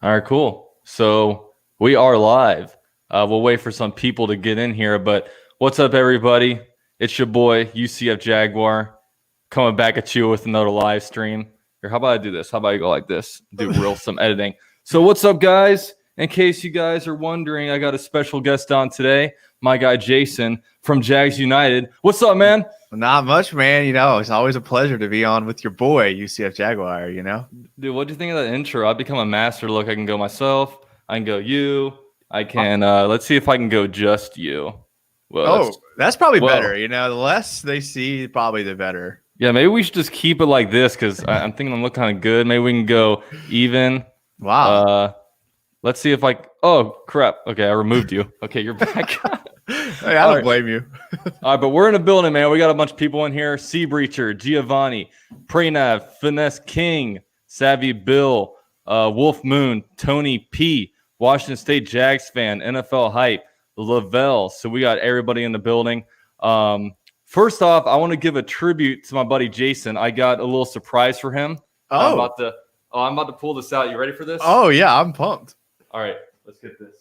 All right, cool. So we are live. We'll wait for some people to get in here, but what's up, everybody? It's your boy UCF Jaguar coming back at you with another live stream. Here, how about I do this? How about I go like this? Do some editing. So what's up, guys? In case you guys are wondering, I got a special guest on today. My guy Jason from Jags United. What's up, man? Not much, man. It's always a pleasure to be on with your boy, UCF Jaguar, Dude, what do you think of that intro? I've become a master. Look, I can go myself. I can go you. I can, let's see if I can go just you. Well, that's probably better. The less they see, probably the better. Yeah, maybe we should just keep it like this because I'm thinking I'm looking kind of good. Maybe we can go even. Wow. Let's see if oh, crap. Okay, I removed you. Okay, you're back. Hey, I don't blame you. All right, but we're in a building, man. We got a bunch of people in here. Sea Breacher, Giovanni, Pranav, Finesse King, Savvy Bill, Wolf Moon, Tony P, Washington State Jags fan, NFL Hype, Lavelle. So we got everybody in the building. First off, I want to give a tribute to my buddy Jason. I got a little surprise for him. I'm about to pull this out. You ready for this? Oh, yeah, I'm pumped. All right, let's get this.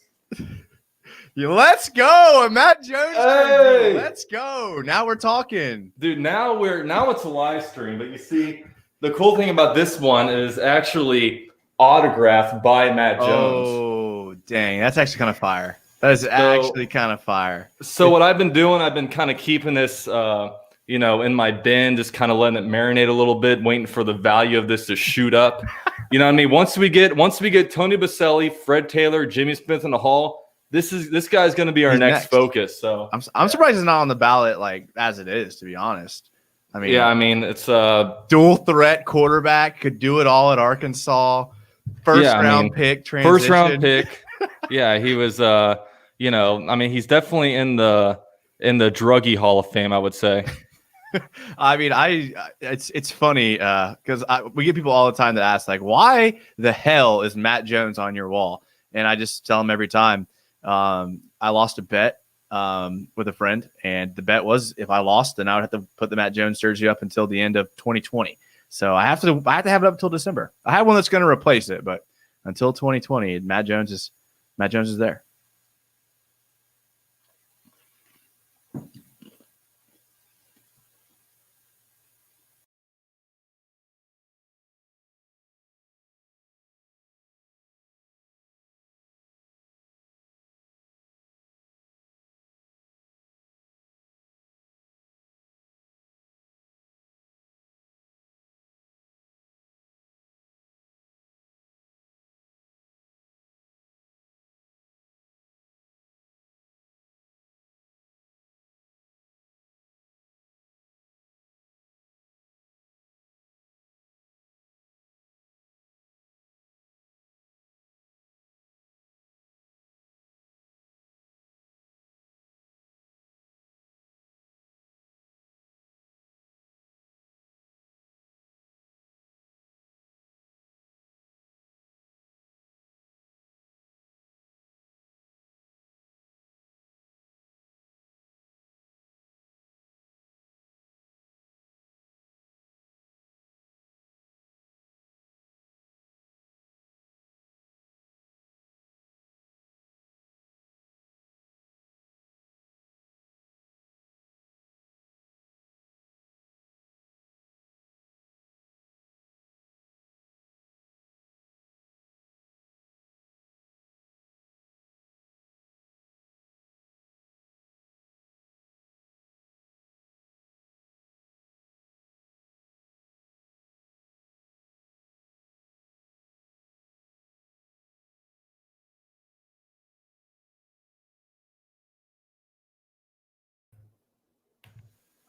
Let's go, Matt Jones. Hey! Let's go. Now we're talking, dude. Now it's a live stream, but you see, the cool thing about this one is actually autographed by Matt Jones. Oh, dang, that's actually kind of fire. That is actually kind of fire. So what I've been doing, I've been kind of keeping this, in my bin, just kind of letting it marinate a little bit, waiting for the value of this to shoot up. You know what I mean? Once we get Tony Baselli, Fred Taylor, Jimmy Smith in the Hall. This guy's going to be our next focus. So I'm surprised it's not on the ballot like as it is, to be honest. It's a dual threat quarterback, could do it all at Arkansas. First round pick. Yeah, he was. He's definitely in the druggy Hall of Fame, I would say. It's funny because we get people all the time that ask like, why the hell is Matt Jones on your wall? And I just tell them every time. I lost a bet with a friend, and the bet was if I lost, then I would have to put the Matt Jones jersey up until the end of 2020. So I have to have it up until December. I have one that's going to replace it, but until 2020, Matt Jones is there.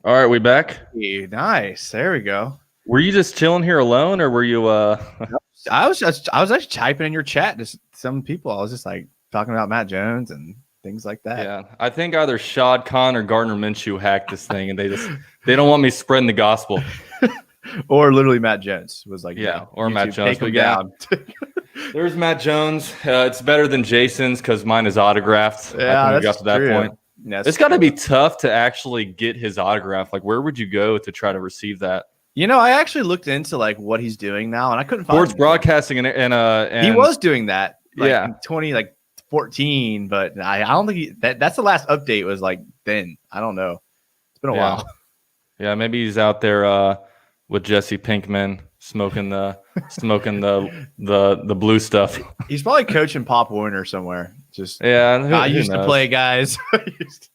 All right, we back. Nice. There we go. Were you just chilling here alone, or were you? I was actually typing in your chat to some people. I was just like talking about Matt Jones and things like that. Yeah, I think either Shad Khan or Gardner Minshew hacked this thing, and they don't want me spreading the gospel. Or literally Matt Jones was like, or Matt Jones. But yeah, there's Matt Jones. It's better than Jason's because mine is autographed. Yeah, we got to that point. It's got to be tough to actually get his autograph. Like, where would you go to try to receive that? I actually looked into like what he's doing now, and I couldn't find Sports anything. broadcasting and He was doing that Yeah. in 2014, but I don't think that's the last update was like then. I don't know. It's been a while. Yeah, maybe he's out there with Jesse Pinkman smoking the blue stuff. He's probably coaching Pop Warner somewhere. Just I used to play, guys.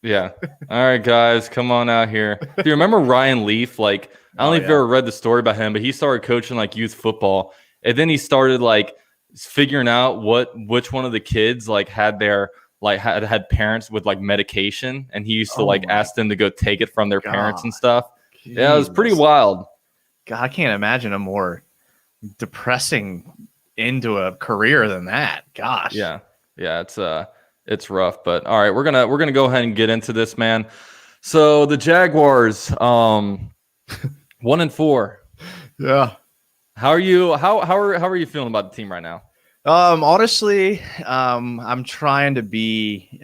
Yeah. All right, guys, come on out here. Do you remember Ryan Leaf? Like, I don't know if you've ever read the story about him, but he started coaching like youth football, and then he started like figuring out which one of the kids like had their like had parents with like medication, and he used to like ask them to go take it from their parents and stuff. Jeez. Yeah, it was pretty wild. God, I can't imagine a more depressing end to a career than that. Gosh. Yeah, it's rough, but all right, we're gonna go ahead and get into this, man. So the Jaguars, 1-4. Yeah. How are you? How are you feeling about the team right now? Honestly, I'm trying to be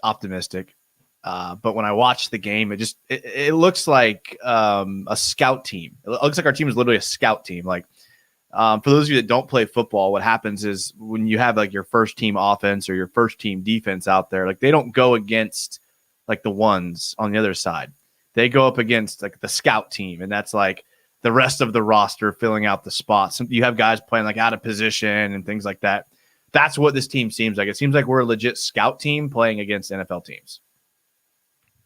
optimistic. But when I watch the game, it looks like a scout team. It looks like our team is literally a scout team. Like, for those of you that don't play football, what happens is when you have like your first team offense or your first team defense out there, like they don't go against like the ones on the other side. They go up against like the scout team, and that's like the rest of the roster filling out the spots. You have guys playing like out of position and things like that. That's what this team seems like. It seems like we're a legit scout team playing against NFL teams.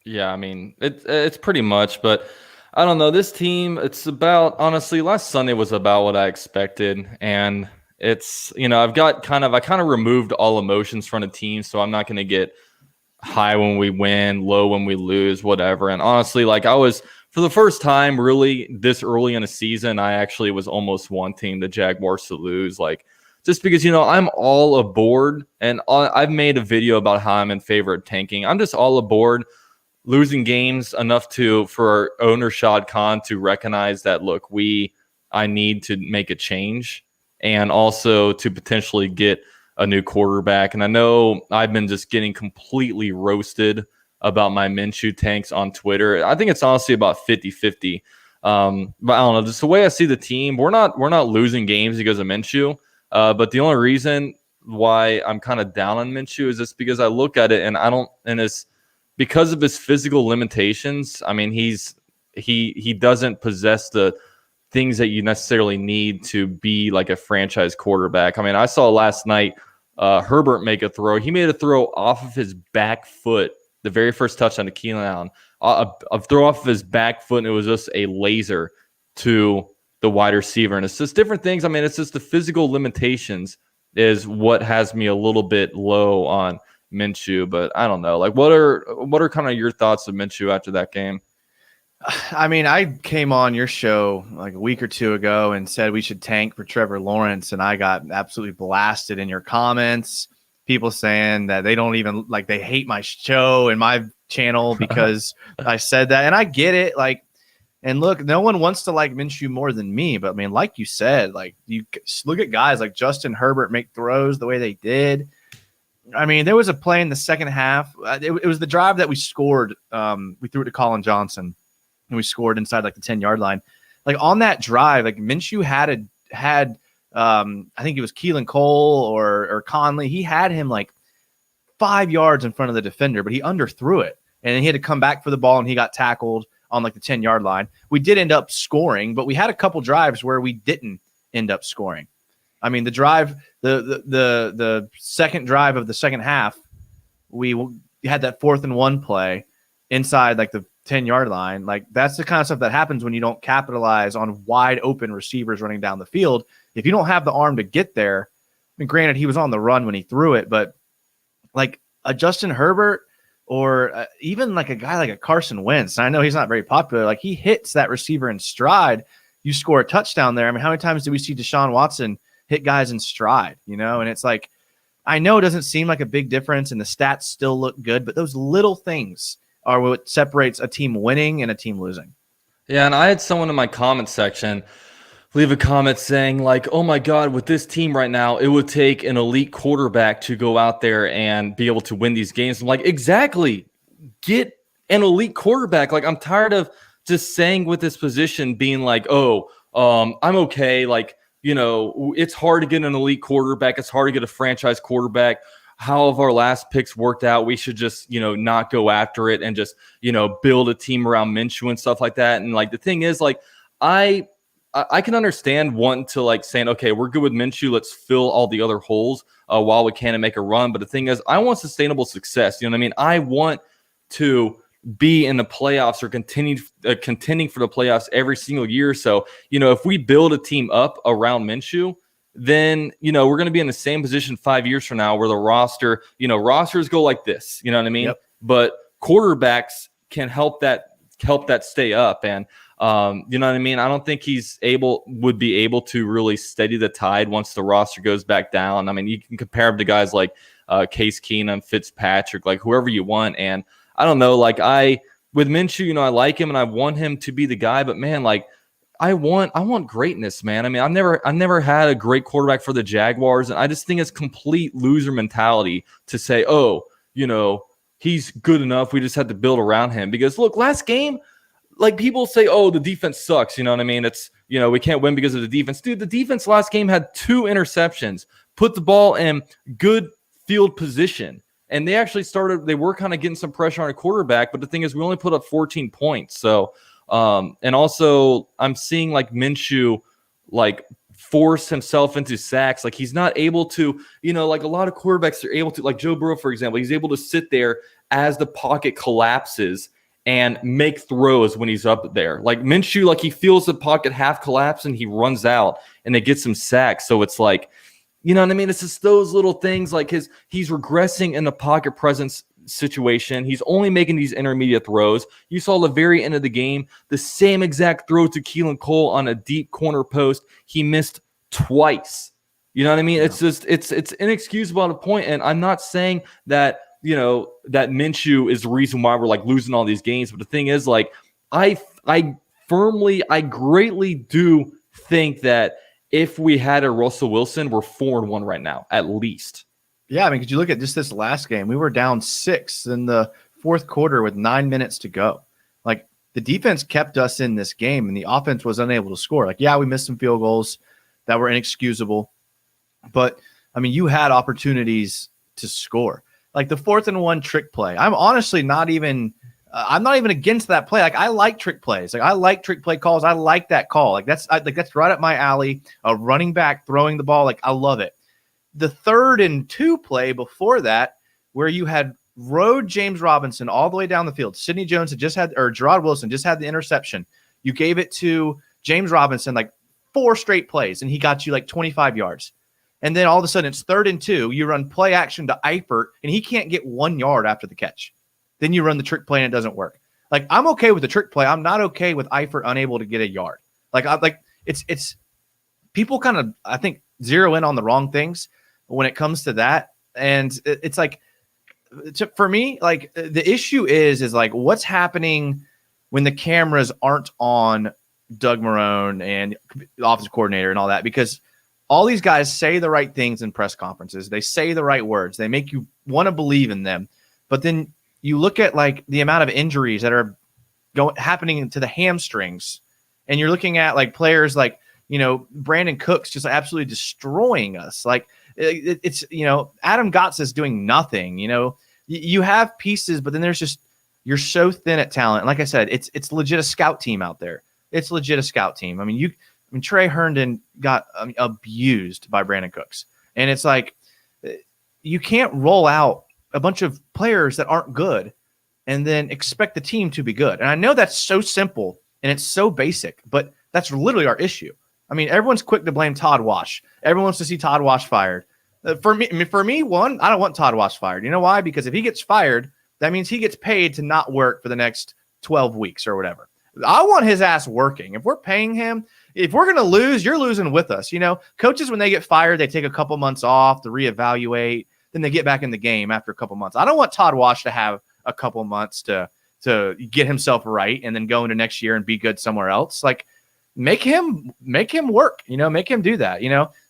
Yeah, I mean, it's pretty much, but I don't know. This team, it's about, honestly, last Sunday was about what I expected. And it's, I kind of removed all emotions from the team. So I'm not going to get high when we win, low when we lose, whatever. And honestly, like for the first time really this early in a season, I actually was almost wanting the Jaguars to lose. Like, just because, I'm all aboard, and I've made a video about how I'm in favor of tanking. I'm just all aboard losing games enough for owner Shad Khan to recognize that, look, I need to make a change, and also to potentially get a new quarterback. And I know I've been just getting completely roasted about my Minshew tanks on Twitter. I think it's honestly about 50-50. But I don't know, just the way I see the team, we're not losing games because of Minshew. But the only reason why I'm kind of down on Minshew is just because I look at it and it's because of his physical limitations. I mean, he doesn't possess the things that you necessarily need to be like a franchise quarterback. I mean, I saw last night Herbert make a throw. He made a throw off of his back foot, the very first touchdown to Keenan Allen. A throw off of his back foot, and it was just a laser to the wide receiver. And it's just different things. I mean, it's just the physical limitations is what has me a little bit low on Minshew, but I don't know. Like, what are kind of your thoughts of Minshew after that game? I mean, I came on your show like a week or two ago and said we should tank for Trevor Lawrence, and I got absolutely blasted in your comments. People saying that they don't even like, they hate my show and my channel because I said that, and I get it. Like, and look, no one wants to like Minshew more than me, but I mean, like you said, like you look at guys like Justin Herbert make throws the way they did. I mean, there was a play in the second half. It was the drive that we scored. We threw it to Colin Johnson, and we scored inside like the 10-yard line. Like on that drive, like Minshew had I think it was Keelan Cole or Conley. He had him like 5 yards in front of the defender, but he underthrew it, and then he had to come back for the ball, and he got tackled on like the 10-yard line. We did end up scoring, but we had a couple drives where we didn't end up scoring. I mean, the drive, the second drive of the second half, we had that 4th and 1 play inside like the 10-yard line. Like, that's the kind of stuff that happens when you don't capitalize on wide open receivers running down the field. If you don't have the arm to get there, I mean, granted, he was on the run when he threw it, but like a Justin Herbert or even like a guy like a Carson Wentz, and I know he's not very popular, like he hits that receiver in stride, you score a touchdown there. I mean, how many times do we see Deshaun Watson hit guys in stride, and it's like, I know it doesn't seem like a big difference and the stats still look good, but those little things are what separates a team winning and a team losing. Yeah, and I had someone in my comment section leave a comment saying like, oh my God, with this team right now, it would take an elite quarterback to go out there and be able to win these games. I'm like, exactly. Get an elite quarterback. Like, I'm tired of just saying with this position being like, oh, I'm okay. Like, it's hard to get an elite quarterback. It's hard to get a franchise quarterback. How have our last picks worked out? We should just, not go after it and just, build a team around Minshew and stuff like that. And like, the thing is, like, I can understand wanting to like saying, okay, we're good with Minshew. Let's fill all the other holes while we can and make a run. But the thing is, I want sustainable success. You know what I mean? I want to be in the playoffs or contending for the playoffs every single year. So, if we build a team up around Minshew, then, we're going to be in the same position 5 years from now where the rosters go like this, you know what I mean? Yep. But quarterbacks can help that stay up. And, you know what I mean? I don't think would be able to really steady the tide once the roster goes back down. I mean, you can compare him to guys like Case Keenum, Fitzpatrick, like whoever you want. And I don't know, like with Minshew, I like him and I want him to be the guy, but man, like I want greatness, man. I mean, I've never had a great quarterback for the Jaguars, and I just think it's complete loser mentality to say, oh, he's good enough. We just had to build around him. Because look, last game, like people say, oh, the defense sucks. You know what I mean? It's, we can't win because of the defense. Dude, the defense last game had 2 interceptions, put the ball in good field position. And they actually they were kind of getting some pressure on a quarterback. But the thing is, we only put up 14 points. So, and also I'm seeing like Minshew, like force himself into sacks. Like he's not able to, like a lot of quarterbacks are able to, like Joe Burrow, for example, he's able to sit there as the pocket collapses and make throws when he's up there. Like Minshew, like he feels the pocket half collapse and he runs out and they get some sacks. So it's like, you know what I mean? It's just those little things like he's regressing in the pocket presence situation. He's only making these intermediate throws. You saw the very end of the game, the same exact throw to Keelan Cole on a deep corner post. He missed twice. You know what I mean? Yeah. It's just, it's inexcusable at a point. And I'm not saying that, that Minshew is the reason why we're like losing all these games. But the thing is, like, I greatly do think that if we had a Russell Wilson, we're 4-1 right now, at least. Yeah, I mean, could you look at just this last game? We were down 6 in the fourth quarter with 9 minutes to go. Like, the defense kept us in this game, and the offense was unable to score. Like, yeah, we missed some field goals that were inexcusable. But, I mean, you had opportunities to score. Like, the 4th and 1 trick play. I'm honestly not even I'm not even against that play. Like, I like trick plays. Like, I like trick play calls. I like that call. Like, that's right up my alley. A running back throwing the ball. Like, I love it. The 3rd and 2 play before that, where you had rode James Robinson all the way down the field. Sidney Jones had just had, or Gerard Wilson just had the interception. You gave it to James Robinson like 4 straight plays, and he got you like 25 yards. And then all of a sudden it's 3rd and 2. You run play action to Eifert, and he can't get 1 yard after the catch. Then you run the trick play, and it doesn't work. Like, I'm okay with the trick play. I'm not okay with Eifert unable to get a yard. It's people kind of, I think, zero in on the wrong things when it comes to that. And it's like, for me, like, the issue is like what's happening when the cameras aren't on Doug Marrone and the offensive coordinator and all that, because all these guys say the right things in press conferences. They say the right words. They make you want to believe in them. But then you look at like the amount of injuries that are happening to the hamstrings, and you're looking at like players like, Brandon Cooks just absolutely destroying us. Like, it's Adam Gotts is doing nothing. You have pieces, but then there's just, you're so thin at talent. And like I said, it's legit a scout team out there. It's legit a scout team. I mean, Trey Herndon got abused by Brandon Cooks, and it's like you can't roll out a bunch of players that aren't good and then expect the team to be good. And I know that's so simple and it's so basic, but that's literally our issue. I mean, everyone's quick to blame Todd Wash. Everyone wants to see Todd Wash fired. For me, I don't want Todd Wash fired. You know why? Because if he gets fired, that means he gets paid to not work for the next 12 weeks or whatever. I want his ass working. If we're paying him, if we're going to lose, you're losing with us. Coaches, when they get fired, they take a couple months off to reevaluate. Then they get back in the game after a couple months. I don't want Todd Wash to have a couple months to get himself right and then go into next year and be good somewhere else. Like, make him work, make him do that.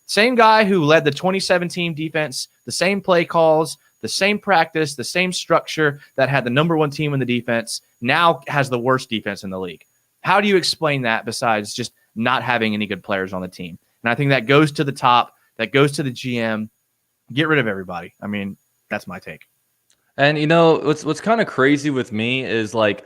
Same guy who led the 2017 defense, the same play calls, the same practice, the same structure that had the number 1 team in the defense, now has the worst defense in the league. How do you explain that besides just not having any good players on the team? And I think that goes to the top, that goes to the GM. Get rid of everybody. I mean, that's my take. And what's kind of crazy with me is like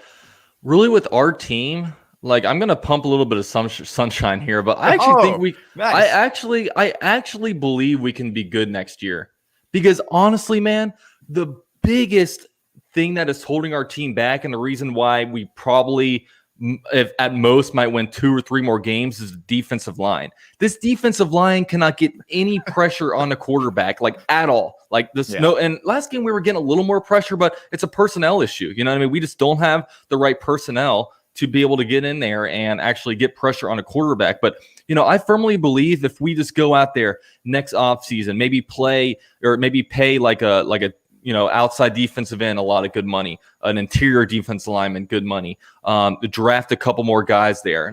really with our team, like I'm gonna pump a little bit of sunshine here, but I actually think nice. I actually believe we can be good next year. Because honestly, man, the biggest thing that is holding our team back and the reason why we probably, if at most, might win 2 or 3 more games is the defensive line. This defensive line cannot get any pressure on the quarterback, like at all. Like this, and last game we were getting a little more pressure, but it's a personnel issue. You know what I mean? We just don't have the right personnel to be able to get in there and actually get pressure on a quarterback. But I firmly believe if we just go out there next offseason, maybe pay like a outside defensive end a lot of good money, an interior defensive lineman good money, draft a couple more guys there,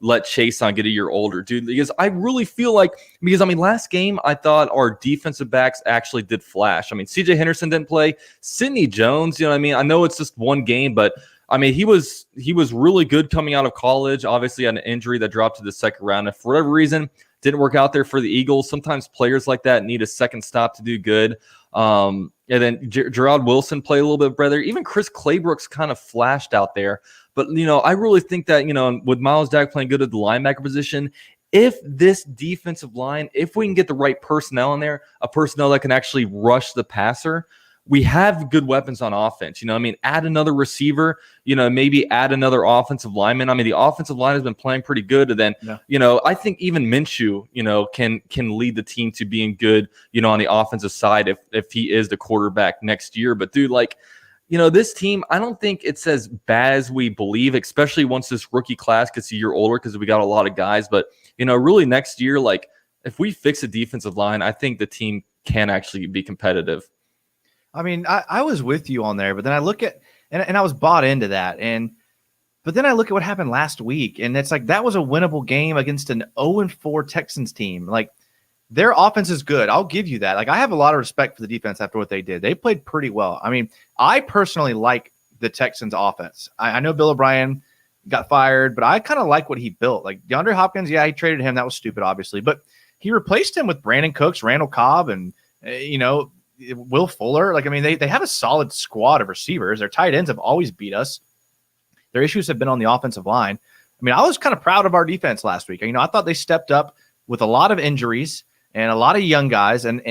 let Chase on get a year older, dude. Because I really feel like, last game I thought our defensive backs actually did flash. CJ Henderson didn't play. Sidney Jones, I know it's just one game, but he was really good coming out of college. Obviously had an injury that dropped to the second round, and for whatever reason didn't work out there for the Eagles. Sometimes players like that need a second stop to do good. And then Gerard Wilson played a little bit better. Even Chris Claybrooks kind of flashed out there. But, I really think that, with Miles Jack playing good at the linebacker position, if this defensive line, if we can get the right personnel in there, a personnel that can actually rush the passer, we have good weapons on offense. Add another receiver, maybe add another offensive lineman. The offensive line has been playing pretty good. And then, I think even Minshew, can lead the team to being good, on the offensive side if he is the quarterback next year. But dude, this team, I don't think it's as bad as we believe, especially once this rookie class gets a year older because we got a lot of guys. But, really next year, if we fix the defensive line, I think the team can actually be competitive. I was with you on there, but then I look at and I was bought into that. But then I look at what happened last week, and it's like that was a winnable game against an 0-4 Texans team. Like their offense is good. I'll give you that. Like I have a lot of respect for the defense after what they did. They played pretty well. I personally like the Texans offense. I know Bill O'Brien got fired, but I kind of like what he built. Like DeAndre Hopkins, he traded him. That was stupid, obviously, but he replaced him with Brandon Cooks, Randall Cobb, and Will Fuller. They have a solid squad of receivers. Their tight ends have always beat us. Their issues have been on the offensive line. I was kind of proud of our defense last week. I thought they stepped up with a lot of injuries and a lot of young guys. And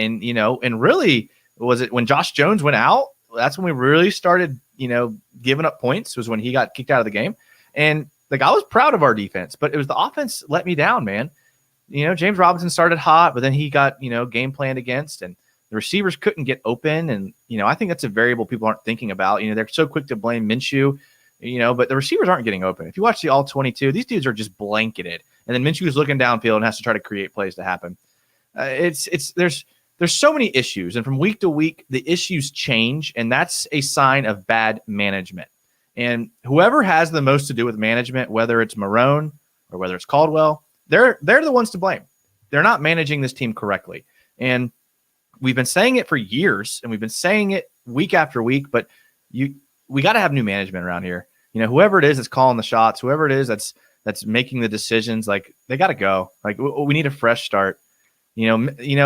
really, was it when Josh Jones went out? That's when we really started, giving up points, was when he got kicked out of the game. And I was proud of our defense, but it was the offense let me down, man. James Robinson started hot, but then he got, game planned against, and the receivers couldn't get open. And, I think that's a variable people aren't thinking about. They're so quick to blame Minshew, but the receivers aren't getting open. If you watch the all 22, these dudes are just blanketed. And then Minshew is looking downfield and has to try to create plays to happen. There's so many issues. And from week to week, the issues change. And that's a sign of bad management. And whoever has the most to do with management, whether it's Marrone or whether it's Caldwell, they're the ones to blame. They're not managing this team correctly. And we've been saying it for years, and we've been saying it week after week, but we got to have new management around here. Whoever it is that's calling the shots, whoever it is that's making the decisions, they got to go. We need a fresh start. Minshew,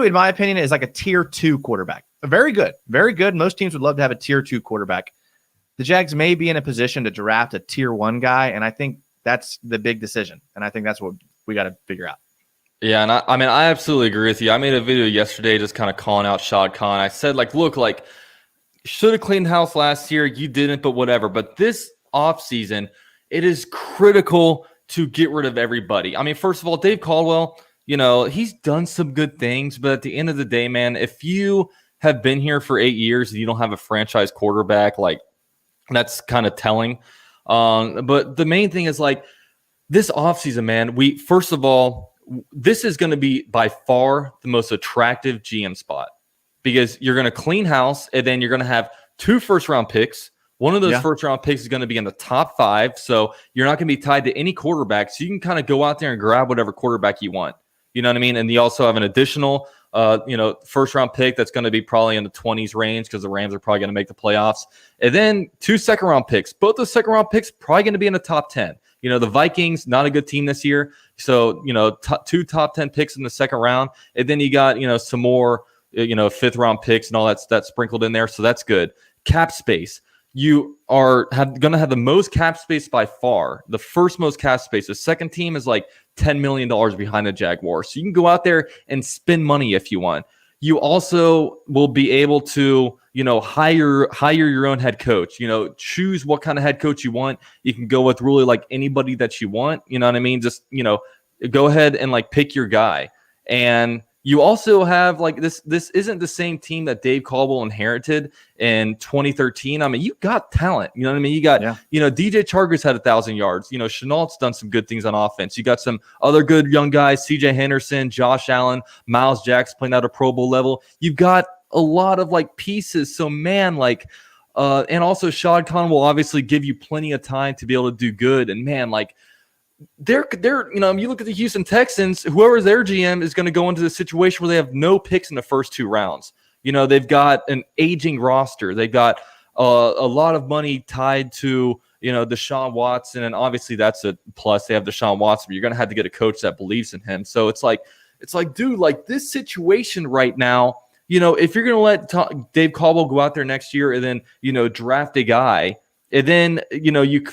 in my opinion, is like a tier 2 quarterback. Very good. Very good. Most teams would love to have a tier 2 quarterback. The Jags may be in a position to draft a tier 1 guy, and I think that's the big decision. And I think that's what we got to figure out. Yeah, and I absolutely agree with you. I made a video yesterday just kind of calling out Shad Khan. I said, look, should have cleaned house last year. You didn't, but whatever. But this offseason, it is critical to get rid of everybody. First of all, Dave Caldwell, he's done some good things. But at the end of the day, man, if you have been here for 8 years and you don't have a franchise quarterback, that's kind of telling. But the main thing is, this offseason, man, first of all, this is going to be by far the most attractive GM spot because you're going to clean house and then you're going to have 2 first-round picks. One of those first-round picks is going to be in the top 5, so you're not going to be tied to any quarterback. So you can kind of go out there and grab whatever quarterback you want. You know what I mean? And you also have an additional first round pick that's going to be probably in the 20s range because the Rams are probably going to make the playoffs. And then 2 second round picks. Both those second round picks probably going to be in the top 10. The Vikings, not a good team this year. So, 2 top 10 picks in the second round. And then you got, some more, 5th round picks and all that's sprinkled in there. So that's good. Cap space. You are going to have the most cap space by far. The first most cap space. The second team is like $10 million behind the Jaguars. So you can go out there and spend money if you want. You also will be able to, hire your own head coach. Choose what kind of head coach you want. You can go with really like anybody that you want. You know what I mean? Just, go ahead and like pick your guy. And you also have like this isn't the same team that Dave Caldwell inherited in 2013. I mean, you got talent. You know what I mean? You got, DJ Chargers had 1,000 yards. Chenault's done some good things on offense. You got some other good young guys, CJ Henderson, Josh Allen, Miles Jacks playing at a Pro Bowl level. You've got a lot of like pieces. So man, like, and also Shad Khan will obviously give you plenty of time to be able to do good. And man, like, they're you look at the Houston Texans, whoever's their GM is going to go into the situation where they have no picks in the first 2 rounds. They've got an aging roster. They've got a lot of money tied to, Deshaun Watson. And obviously that's a plus. They have Deshaun Watson, but you're going to have to get a coach that believes in him. So it's like, dude, like this situation right now, if you're going to let Dave Caldwell go out there next year and then, draft a guy and then, you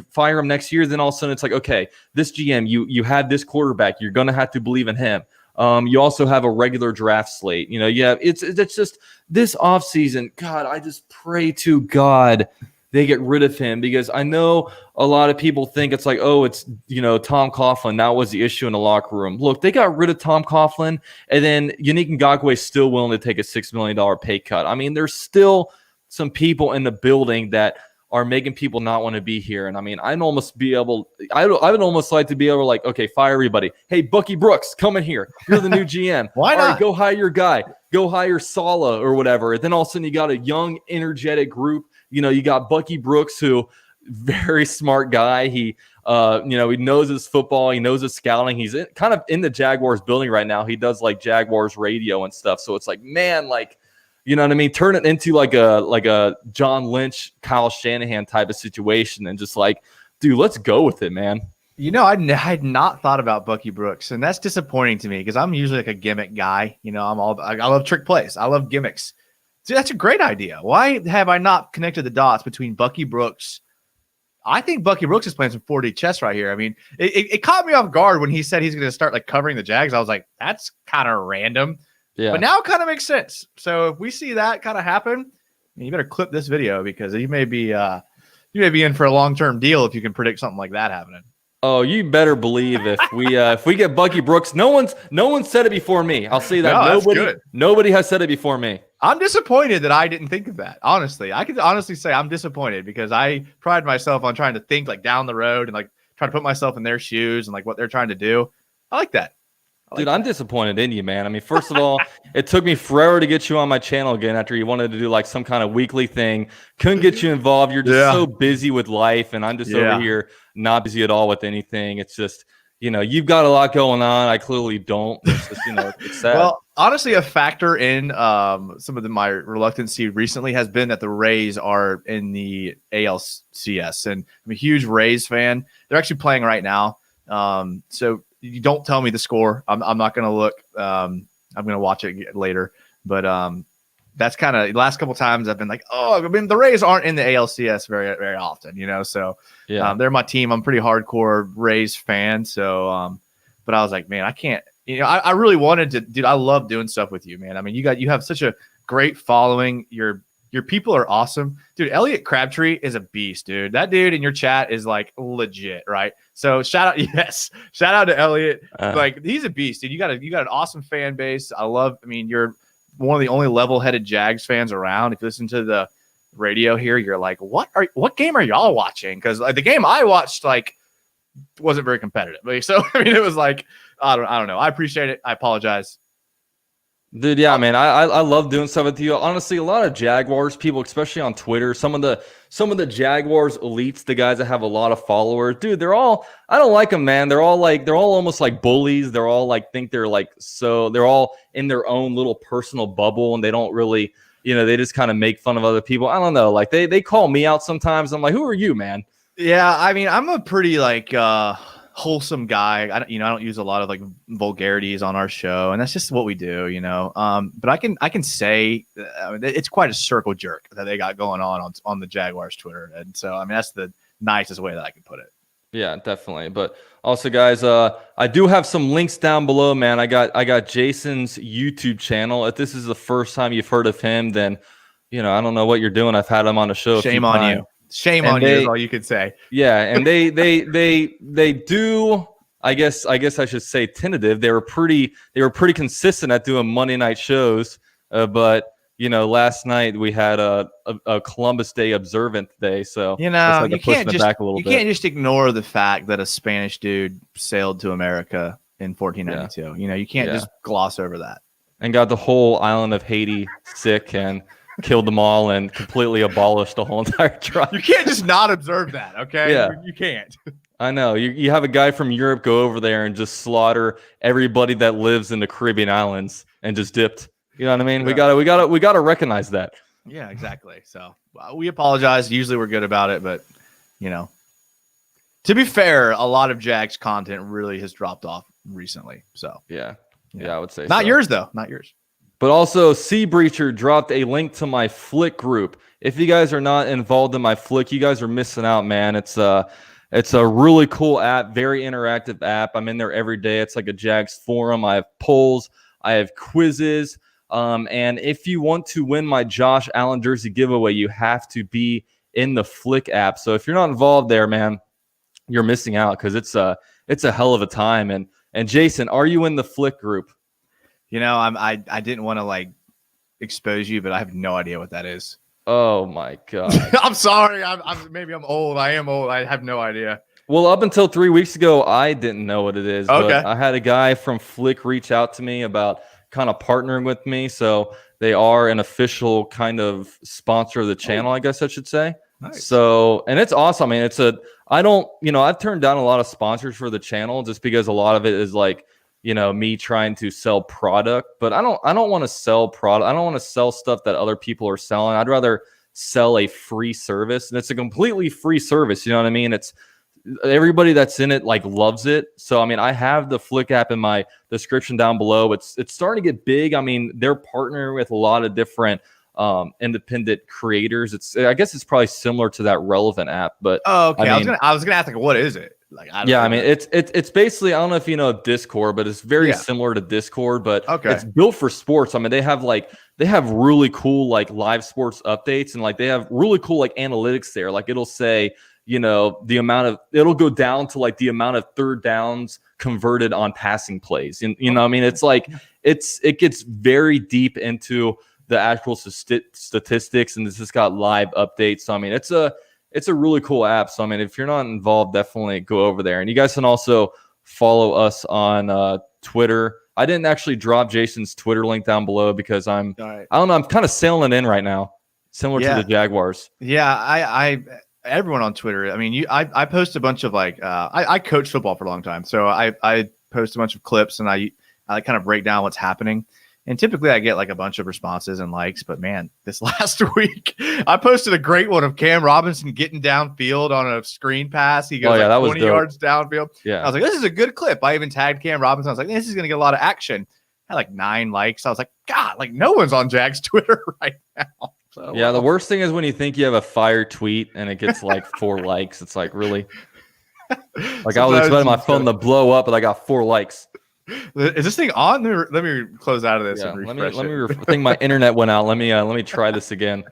fire him next year, then all of a sudden it's like, okay, this GM, you have this quarterback, you're gonna have to believe in him. You also have a regular draft slate. It's just this offseason. God, I just pray to God they get rid of him, because I know a lot of people think it's like, oh, it's Tom Coughlin. That was the issue in the locker room. Look, they got rid of Tom Coughlin, and then Yannick Ngakoue is still willing to take a $6 million pay cut. I mean, there's still some people in the building that are making people not want to be here. And I mean, I would almost like to be able to like, okay, fire everybody. Hey, Bucky Brooks, come in here. You're the new GM. Why not? All right, go hire your guy. Go hire Saleh or whatever. And then all of a sudden you got a young, energetic group. You got Bucky Brooks, who very smart guy. He, he knows his football. He knows his scouting. He's kind of in the Jaguars building right now. He does like Jaguars radio and stuff. So it's like, man, like, you know what I mean? Turn it into like a John Lynch, Kyle Shanahan type of situation, and just like, dude, let's go with it, man. I had not thought about Bucky Brooks, and that's disappointing to me because I'm usually like a gimmick guy. I love trick plays. I love gimmicks. Dude, that's a great idea. Why have I not connected the dots between Bucky Brooks? I think Bucky Brooks is playing some 4D chess right here. I mean, it caught me off guard when he said he's going to start like covering the Jags. I was like, that's kind of random. Yeah. But now it kind of makes sense. So if we see that kind of happen, you better clip this video, because you may be in for a long-term deal if you can predict something like that happening. Oh, you better believe if we get Bucky Brooks, no one's said it before me. I'll say that. Nobody has said it before me. I'm disappointed that I didn't think of that. Honestly, I could honestly say I'm disappointed, because I pride myself on trying to think like down the road and like try to put myself in their shoes and like what they're trying to do. I like that. Dude, I'm disappointed in you, man. I mean, first of all, it took me forever to get you on my channel again after you wanted to do like some kind of weekly thing. Couldn't get you involved. You're just so busy with life, and I'm just over here not busy at all with anything. It's just, you've got a lot going on. I clearly don't. It's just, it's sad. Well, honestly, a factor in some of my reluctancy recently has been that the Rays are in the ALCS, and I'm a huge Rays fan. They're actually playing right now. So you don't tell me the score. I'm not going to look. I'm going to watch it later. But that's kind of the last couple times I've been like, the Rays aren't in the ALCS very, very often, So they're my team. I'm a pretty hardcore Rays fan. So, but I was like, man, I can't. I really wanted to, dude. I love doing stuff with you, man. I mean, you have such a great following. Your people are awesome. Dude, Elliot Crabtree is a beast, dude. That dude in your chat is like legit, right? So shout out to Elliot. Like, he's a beast, dude. You got an awesome fan base. You're one of the only level-headed Jags fans around. If you listen to the radio here, you're like, what game are y'all watching? Because like the game I watched like wasn't very competitive. So I mean, it was like, I don't know. I appreciate it. I apologize. Dude, yeah, man, I love doing stuff with you. Honestly, a lot of Jaguars people, especially on Twitter, some of the Jaguars elites, the guys that have a lot of followers, dude, I don't like them, man. They're all almost like bullies. They're all like think they're like they're all in their own little personal bubble, and they don't really, they just kind of make fun of other people. I don't know, like they call me out sometimes. I'm like, who are you, man? Yeah, I mean, I'm a pretty wholesome guy. I don't use a lot of like vulgarities on our show, and that's just what we do, But I can say it's quite a circle jerk that they got going on the Jaguars Twitter, and so I mean that's the nicest way that I can put it. Yeah, definitely. But also, guys, I do have some links down below, man. I got Jason's YouTube channel. If this is the first time you've heard of him, then I don't know what you're doing. I've had him on the show. Shame on you. Shame on you is all you could say. Yeah, and they do. I guess I should say tentative. They were pretty consistent at doing Monday night shows. But last night we had a Columbus Day observant day, so you can't just ignore the fact that a Spanish dude sailed to America in 1492. Yeah. You can't just gloss over that. And got the whole island of Haiti sick and killed them all and completely abolished the whole entire tribe. You can't just not observe that, okay? Yeah. You can't. I know. You have a guy from Europe go over there and just slaughter everybody that lives in the Caribbean islands and just dipped. You know what I mean? Yeah. We gotta recognize that. Yeah, exactly. So we apologize. Usually we're good about it, but to be fair, a lot of Jags content really has dropped off recently. So yeah, I would say not yours though, not yours. But also, Sea Breacher dropped a link to my Flick group. If you guys are not involved in my Flick, you guys are missing out, man. It's a really cool app, very interactive app. I'm in there every day. It's like a Jags forum. I have polls. I have quizzes. And if you want to win my Josh Allen jersey giveaway, you have to be in the Flick app. So if you're not involved there, man, you're missing out because it's a hell of a time. And Jason, are you in the Flick group? I didn't want to expose you, but I have no idea what that is. Oh my God. I'm sorry. Maybe I'm old. I am old. I have no idea. Well, up until 3 weeks ago, I didn't know what it is. Okay. But I had a guy from Flick reach out to me about kind of partnering with me. So they are an official kind of sponsor of the channel, I guess I should say. Nice. So, and it's awesome. I mean, I've turned down a lot of sponsors for the channel just because a lot of it is me trying to sell product, but I don't want to sell product. I don't want to sell stuff that other people are selling. I'd rather sell a free service, and it's a completely free service. You know what I mean? It's everybody that's in it loves it. So, I mean, I have the Flick app in my description down below. It's starting to get big. I mean, they're partnering with a lot of different independent creators. I guess it's probably similar to that Relevant app, but okay. I was gonna ask what is it? It's basically, I don't know if you know Discord, but it's very similar to Discord, but it's built for sports. I mean, they have really cool live sports updates, and they have really cool analytics there. It'll say, it'll go down to the amount of third downs converted on passing plays. And I mean, it gets very deep into the actual statistics, and this has got live updates. So I mean, it's a really cool app. So I mean, if you're not involved, definitely go over there. And you guys can also follow us on Twitter. I didn't actually drop Jason's Twitter link down below because I don't know, I'm kind of sailing in right now, similar to the Jaguars. Yeah, everyone on Twitter. I mean, I post a bunch of I coached football for a long time, so I post a bunch of clips and I kind of break down what's happening. And typically I get a bunch of responses and likes, but man, this last week I posted a great one of Cam Robinson getting downfield on a screen pass. He goes 20 yards downfield. Yeah. I was like, this is a good clip. I even tagged Cam Robinson. I was like, this is going to get a lot of action. I had 9 likes. I was like, God, no one's on Jags Twitter right now. So, yeah. The worst thing is when you think you have a fire tweet and it gets 4 likes. It's really I was expecting my phone to blow up, but I got 4 likes. Is this thing on? Let me close out of this and refresh I think my internet went out. Let me try this again.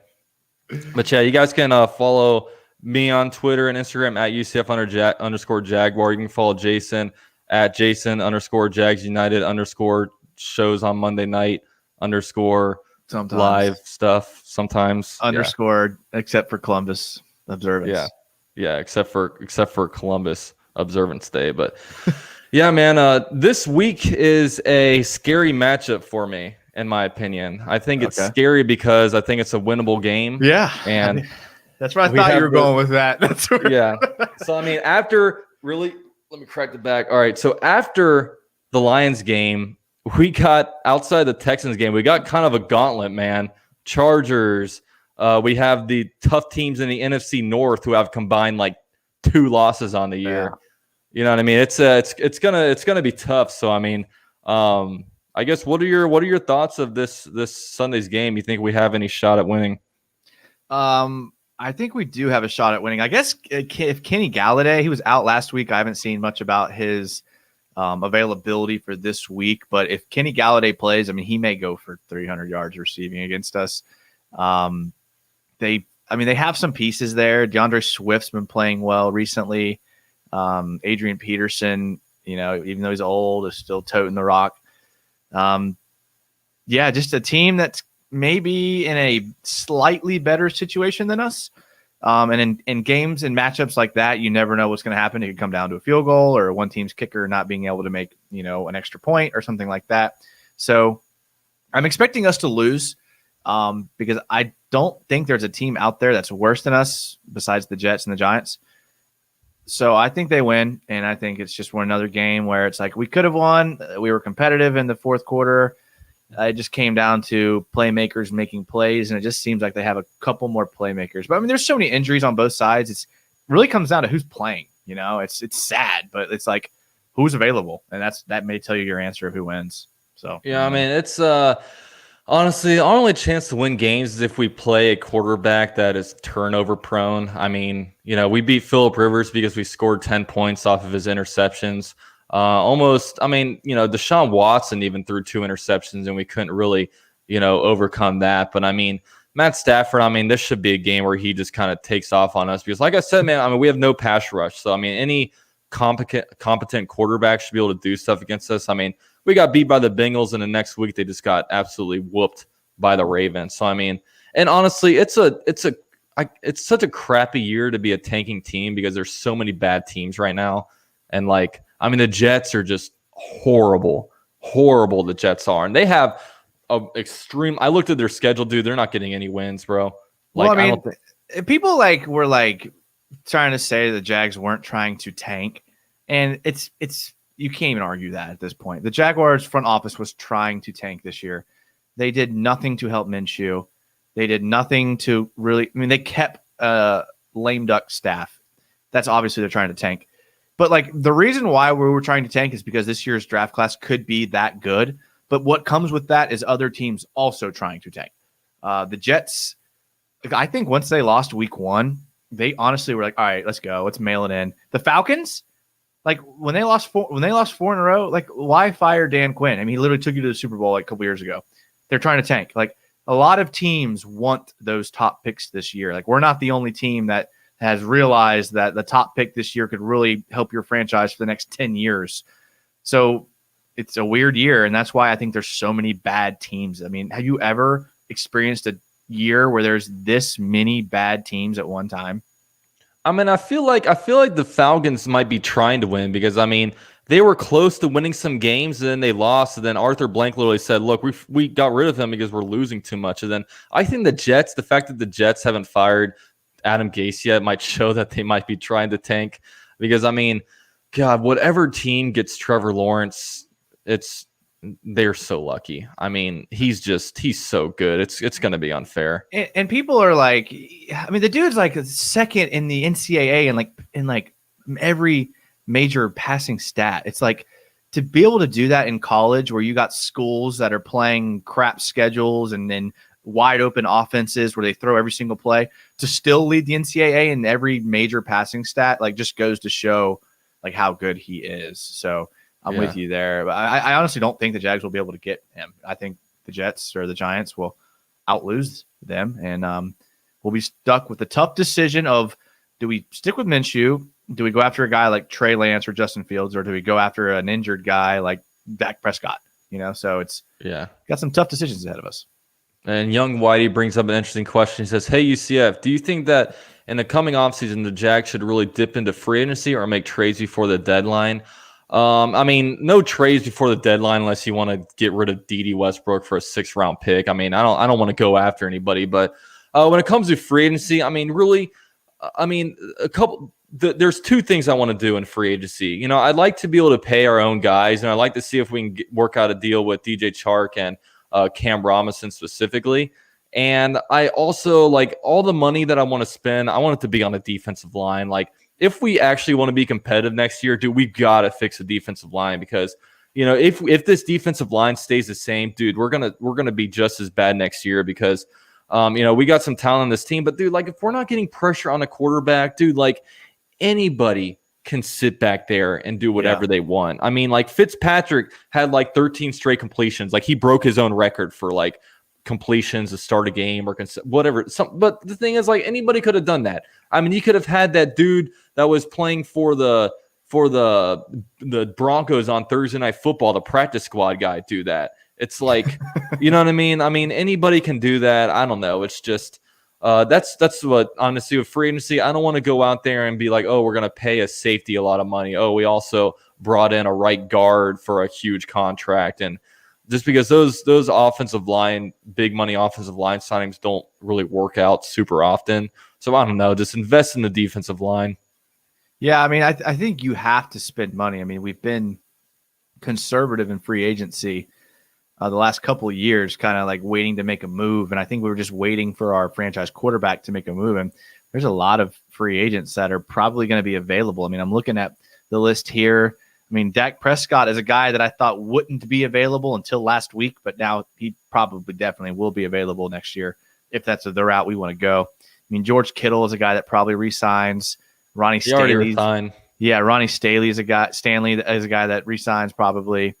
But yeah, you guys can follow me on Twitter and Instagram at UCF_Jaguar. You can follow Jason at Jason_Jags United_ shows on Monday night _ sometimes. Live stuff sometimes _ except for Columbus observance. Yeah, except for Columbus observance day, but. Yeah, man. This week is a scary matchup for me. in my opinion. I think it's Okay. scary because I think it's a winnable game. Yeah. And that's where I we thought you have were going with that. That's where yeah. So, I mean, after really, let me crack the back. All right. So, after the Lions game, we got outside the Texans game, we got kind of a gauntlet, man. Chargers. We have the tough teams in the NFC North who have combined like 2 losses on the year. Yeah. You know what I mean? It's gonna be tough. So, I mean, I guess what are your thoughts of this Sunday's game? You think we have any shot at winning? I think we do have a shot at winning. I guess if Kenny Galladay, he was out last week. I haven't seen much about his availability for this week, but if Kenny Galladay plays, I mean, he may go for 300 yards receiving against us. They have some pieces there. DeAndre Swift's been playing well recently. Adrian Peterson, even though he's old, is still toting the rock. Just a team that's maybe in a slightly better situation than us. And in games and matchups like that, you never know what's going to happen. It could come down to a field goal or one team's kicker not being able to make, an extra point or something like that. So I'm expecting us to lose because I don't think there's a team out there that's worse than us besides the Jets and the Giants. So I think they win, and I think it's just another game where it's like we could have won. We were competitive in the fourth quarter. It just came down to playmakers making plays, and it just seems like they have a couple more playmakers. But I mean, there's so many injuries on both sides. It really comes down to who's playing. It's sad, but it's like who's available, and that may tell you your answer of who wins. So yeah, I mean, it's honestly, our only chance to win games is if we play a quarterback that is turnover prone. I mean, we beat Phillip Rivers because we scored 10 points off of his interceptions. Deshaun Watson even threw 2 interceptions and we couldn't really, overcome that. But I mean, Matt Stafford, this should be a game where he just kind of takes off on us because like I said, man, we have no pass rush. So, any competent quarterback should be able to do stuff against us. We got beat by the Bengals and the next week they just got absolutely whooped by the Ravens. So, and honestly, it's such a crappy year to be a tanking team because there's so many bad teams right now. And the Jets are just horrible. The Jets are. And they have I looked at their schedule, dude. They're not getting any wins, bro. People were trying to say the Jags weren't trying to tank. And it's you can't even argue that at this point. The Jaguars front office was trying to tank this year. They did nothing to help Minshew. They did nothing to really – they kept lame duck staff. That's obviously they're trying to tank. But, the reason why we were trying to tank is because this year's draft class could be that good. But what comes with that is other teams also trying to tank. The Jets, I think once they lost week 1, they honestly were like, all right, let's go. Let's mail it in. The Falcons – when they lost 4 in a row, why fire Dan Quinn? He literally took you to the Super Bowl a couple years ago. They're trying to tank. A lot of teams want those top picks this year. We're not the only team that has realized that the top pick this year could really help your franchise for the next 10 years. So it's a weird year, and that's why I think there's so many bad teams. Have you ever experienced a year where there's this many bad teams at one time? I feel like the Falcons might be trying to win because they were close to winning some games and then they lost. And then Arthur Blank literally said, "Look, we got rid of him because we're losing too much." And then I think the fact that the Jets haven't fired Adam Gase yet might show that they might be trying to tank because God, whatever team gets Trevor Lawrence, they're so lucky. He's so good. It's going to be unfair. And people are the dude's second in the NCAA and in every major passing stat. It's to be able to do that in college where you got schools that are playing crap schedules and then wide open offenses where they throw every single play to still lead the NCAA in every major passing stat, just goes to show how good he is. So I'm with you there. But I honestly don't think the Jags will be able to get him. I think the Jets or the Giants will outlose them, and we'll be stuck with the tough decision of do we stick with Minshew? Do we go after a guy like Trey Lance or Justin Fields, or do we go after an injured guy like Dak Prescott? So it's got some tough decisions ahead of us. And Young Whitey brings up an interesting question. He says, "Hey, UCF, do you think that in the coming offseason, the Jags should really dip into free agency or make trades before the deadline?" I mean, no trades before the deadline unless you want to get rid of D.D. Westbrook for a 6th-round pick. I mean, I don't want to go after anybody, but when it comes to free agency, I mean, really, I mean, there's 2 things I want to do in free agency. You know, I'd like to be able to pay our own guys, and I'd like to see if we can work out a deal with DJ Chark and Cam Robinson specifically. And I also, like, all the money that I want to spend, I want it to be on the defensive line. Like, if we actually want to be competitive next year, dude, we got to fix the defensive line because, you know, if this defensive line stays the same, dude, we're gonna be just as bad next year because, you know, we got some talent on this team. But, dude, like, if we're not getting pressure on a quarterback, dude, like, anybody can sit back there and do whatever they want. I mean, like, Fitzpatrick had like 13 straight completions. Like, he broke his own record for like completions to start a game or whatever. But the thing is, like, anybody could have done that. I mean, you could have had that dude that was playing for the Broncos on Thursday Night Football, the practice squad guy, do that. It's like, you know what I mean? I mean, anybody can do that. I don't know. It's just that's what, honestly, with free agency, I don't want to go out there and be like, oh, we're going to pay a safety a lot of money. Oh, we also brought in a right guard for a huge contract. And just because those offensive line, big money offensive line signings don't really work out super often. So I don't know, just invest in the defensive line. Yeah, I mean, I think you have to spend money. I mean, we've been conservative in free agency the last couple of years, kind of like waiting to make a move. And I think we were just waiting for our franchise quarterback to make a move. And there's a lot of free agents that are probably going to be available. I mean, I'm looking at the list here. I mean, Dak Prescott is a guy that I thought wouldn't be available until last week, but now he probably definitely will be available next year if that's the route we want to go. I mean, George Kittle is a guy that probably resigns. Ronnie Stanley. Yeah, Ronnie Stanley is a guy. Stanley is a guy that resigns probably.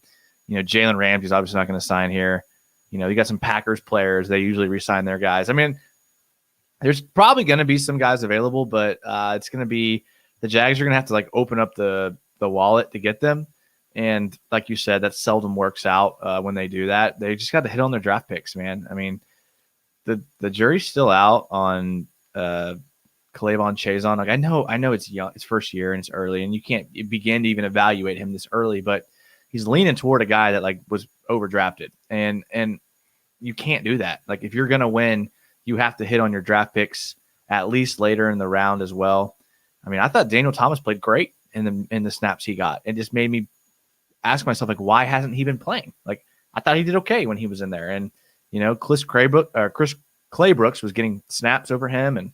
You know, Jalen Ramsey's obviously not going to sign here. You know, you got some Packers players. They usually resign their guys. I mean, there's probably going to be some guys available, but it's going to be the Jags are going to have to like open up the wallet to get them. And like you said, that seldom works out when they do that. They just got to hit on their draft picks, man. I mean, the jury's still out on K'Lavon Chaisson. Like, I know it's young, it's first year and it's early, and you can't begin to even evaluate him this early, but he's leaning toward a guy that like was overdrafted, and you can't do that. Like, if you're going to win, you have to hit on your draft picks at least later in the round as well. I mean, I thought Daniel Thomas played great in the snaps he got. It just made me ask myself, like, why hasn't he been playing? Like, I thought he did okay when he was in there. And, you know, Chris Claybrooks was getting snaps over him, and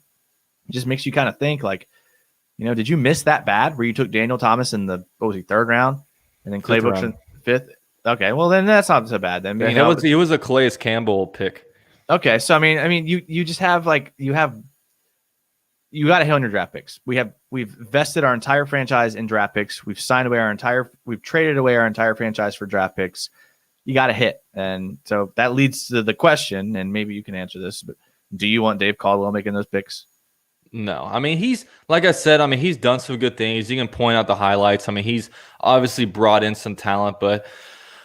it just makes you kind of think, like, you know, did you miss that bad where you took Daniel Thomas in the, 3rd round, and then Claybrooks in 5th? Okay, well, then that's not so bad then. Yeah, he was a Calais Campbell pick. Okay, so I mean, you just have like you got to hit on your draft picks. We've vested our entire franchise in draft picks. We've traded away our entire franchise for draft picks. You got to hit, and so that leads to the question, and maybe you can answer this, but do you want Dave Caldwell making those picks? No, I mean, he's, like I said, I mean, he's done some good things. You can point out the highlights. I mean, he's obviously brought in some talent, but,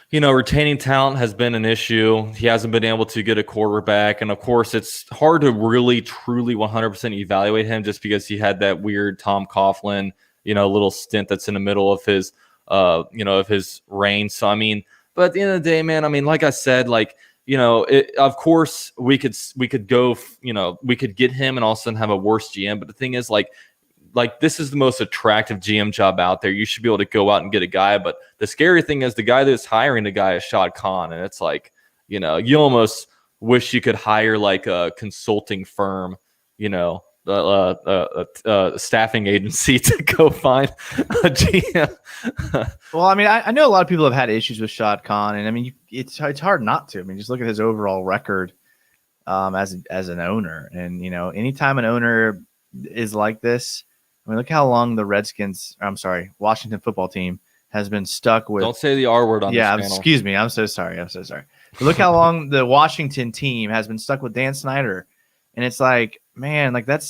you know, retaining talent has been an issue. He hasn't been able to get a quarterback. And of course, it's hard to really, truly 100% evaluate him just because he had that weird Tom Coughlin, you know, little stint that's in the middle of his, of his reign. So, I mean, but at the end of the day, man, I mean, like I said, like, you know, of course we could go, you know, we could get him and all of a sudden have a worse GM. But the thing is, like this is the most attractive GM job out there. You should be able to go out and get a guy. But the scary thing is the guy that's hiring the guy is Shad Khan. And it's like, you know, you almost wish you could hire like a consulting firm, you know, staffing agency to go find a GM. Well, I mean, I know a lot of people have had issues with Shad Khan, and I mean, it's hard not to. I mean, just look at his overall record as an owner, and you know, anytime an owner is like this, I mean, look how long the Washington football team has been stuck with. Don't say the R word on this panel. Excuse me. I'm so sorry. But look how long the Washington team has been stuck with Dan Snyder, and it's like, man, like that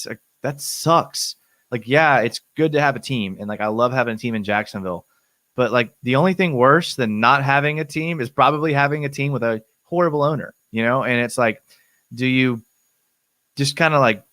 sucks. Like, yeah, it's good to have a team, and like I love having a team in Jacksonville, but like the only thing worse than not having a team is probably having a team with a horrible owner, you know. And it's like, do you just kind of like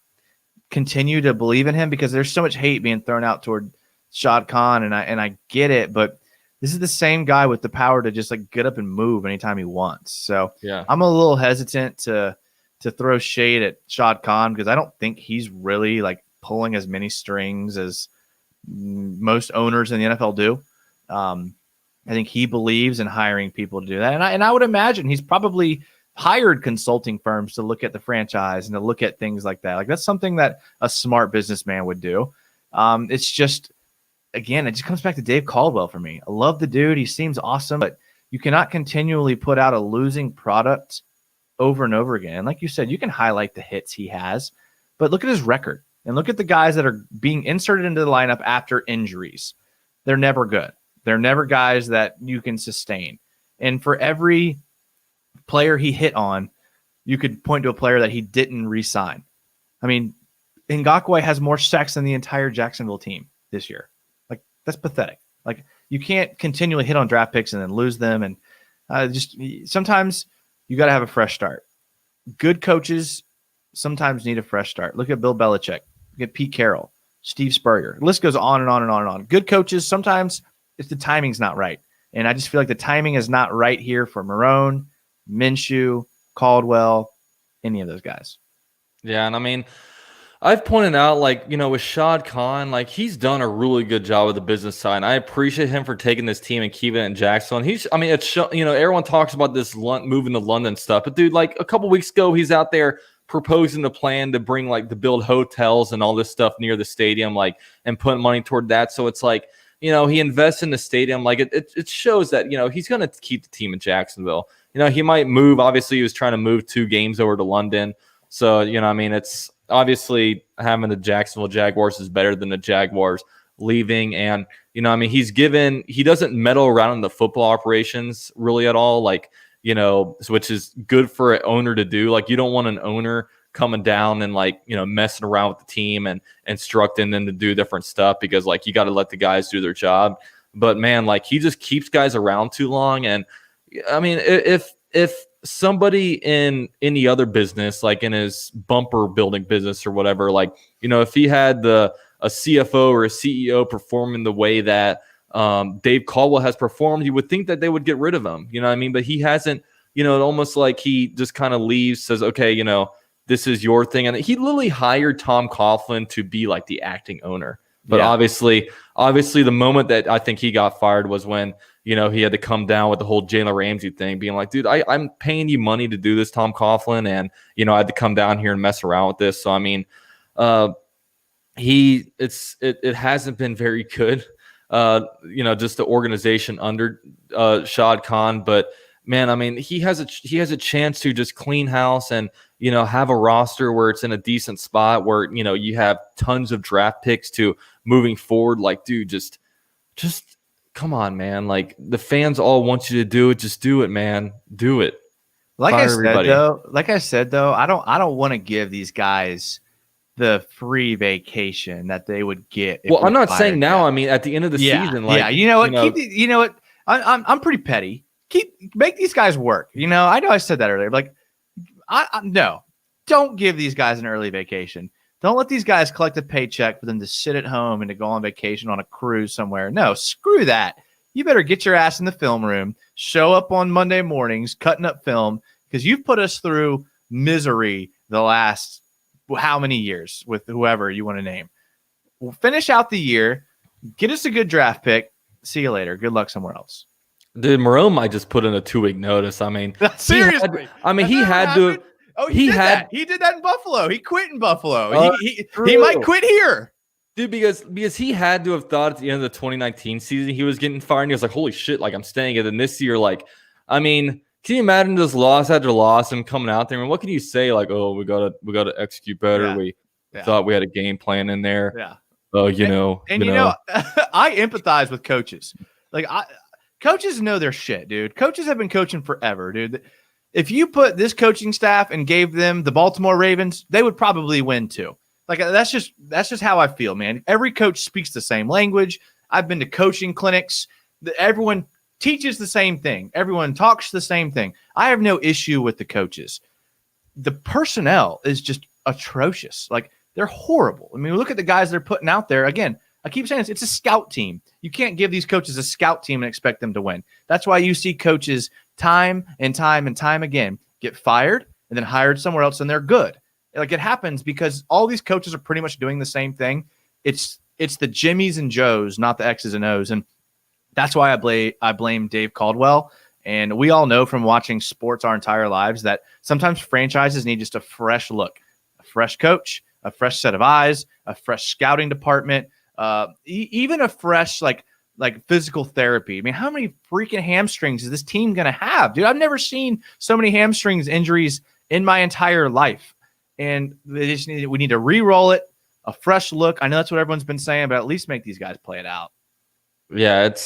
continue to believe in him, because there's so much hate being thrown out toward Shad Khan, and I get it, but This is the same guy with the power to just like get up and move anytime he wants. So Yeah. I'm a little hesitant to throw shade at Shad Khan because I don't think he's really like pulling as many strings as most owners in the NFL do. I think he believes in hiring people to do that. And I would imagine he's probably hired consulting firms to look at the franchise and to look at things like that. Like that's something that a smart businessman would do. It's just, again, it just comes back to Dave Caldwell for me. I love the dude. He seems awesome, but you cannot continually put out a losing product over and over again. And like you said, you can highlight the hits he has, but look at his record and look at the guys that are being inserted into the lineup after injuries. They're never good. They're never guys that you can sustain. And for every player he hit on, you could point to a player that he didn't re-sign. I mean, Ngakoue has more sacks than the entire Jacksonville team this year. Like, that's pathetic. Like, you can't continually hit on draft picks and then lose them. And just sometimes you got to have a fresh start. Good coaches sometimes need a fresh start. Look at Bill Belichick. Look at Pete Carroll, Steve Spurrier. The list goes on and on and on and on. Good coaches, sometimes it's the timing's not right. And I just feel like the timing is not right here for Marrone, Minshew, Caldwell, any of those guys. Yeah, and I mean, I've pointed out, like, you know, with Shad Khan, like, he's done a really good job with the business side. And I appreciate him for taking this team and keeping it in Jacksonville. And he's, I mean, it's, you know, everyone talks about this moving to London stuff. But, dude, like, a couple weeks ago, he's out there proposing the plan to bring, like, to build hotels and all this stuff near the stadium, like, and putting money toward that. So it's like, you know, he invests in the stadium. Like, it shows that, you know, he's going to keep the team in Jacksonville. You know, he might move. Obviously, he was trying to move 2 games over to London. So, you know, I mean, it's obviously having the Jacksonville Jaguars is better than the Jaguars leaving. And, you know, I mean, he doesn't meddle around in the football operations really at all. Like, you know, which is good for an owner to do. Like, you don't want an owner coming down and, like, you know, messing around with the team and instructing them to do different stuff, because, like, you got to let the guys do their job. But, man, like, he just keeps guys around too long. And I mean, if somebody in any other business, like in his bumper building business or whatever, like, you know, if he had a CFO or a CEO performing the way that Dave Caldwell has performed, you would think that they would get rid of him. You know what I mean? But he hasn't. You know, almost like he just kind of leaves, says, okay, you know, this is your thing. And he literally hired Tom Coughlin to be like the acting owner. But obviously the moment that I think he got fired was when, you know, he had to come down with the whole Jalen Ramsey thing, being like, dude, I'm paying you money to do this, Tom Coughlin, and, you know, I had to come down here and mess around with this. So, I mean, it hasn't been very good, you know, just the organization under Shad Khan. But, man, I mean, he has a chance to just clean house and, you know, have a roster where it's in a decent spot where, you know, you have tons of draft picks to moving forward. Like, dude, just come on, man. Like, the fans all want you to do it. Just do it, man. Do it. Like I said, though, I don't want to give these guys the free vacation that they would get. Well, I'm not saying now. Them. I mean, at the end of the season, like, yeah, you know what? You know what? I'm pretty petty. Make these guys work. You know I said that earlier. Like, no, don't give these guys an early vacation. Don't let these guys collect a paycheck for them to sit at home and to go on vacation on a cruise somewhere. No, screw that. You better get your ass in the film room, show up on Monday mornings, cutting up film, because you've put us through misery the last how many years with whoever you want to name. We'll finish out the year, get us a good draft pick. See you later. Good luck somewhere else. Dude, Marrone might just put in a 2-week notice. I mean, seriously. He had to. Oh, he did that. He did that in Buffalo. He quit in Buffalo. He might quit here. Dude, because he had to have thought at the end of the 2019 season he was getting fired, and he was like, holy shit, like, I'm staying. And then this year, like, I mean, can you imagine this loss after loss and coming out there? I mean, what can you say? Like, oh, we gotta execute better. Yeah. We thought we had a game plan in there. Yeah. Oh, you know. I empathize with coaches. Like, coaches know their shit, dude. Coaches have been coaching forever, dude. If you put this coaching staff and gave them the Baltimore Ravens, they would probably win too. Like, that's just how I feel, man. Every coach speaks the same language. I've been to coaching clinics. Everyone teaches the same thing. Everyone talks the same thing. I have no issue with the coaches. The personnel is just atrocious. Like, they're horrible. I mean, look at the guys they're putting out there. Again, I keep saying it's a scout team. You can't give these coaches a scout team and expect them to win. That's why you see coaches time and time and time again get fired and then hired somewhere else, and they're good. Like, it happens because all these coaches are pretty much doing the same thing. It's the Jimmies and Joes, not the X's and O's. And that's why I blame Dave Caldwell. And we all know from watching sports our entire lives that sometimes franchises need just a fresh look, a fresh coach, a fresh set of eyes, a fresh scouting department, even a fresh like physical therapy. I mean, how many freaking hamstrings is this team going to have, dude? I've never seen so many hamstrings injuries in my entire life. And we need to re-roll it, a fresh look. I know that's what everyone's been saying, but at least make these guys play it out. Yeah, it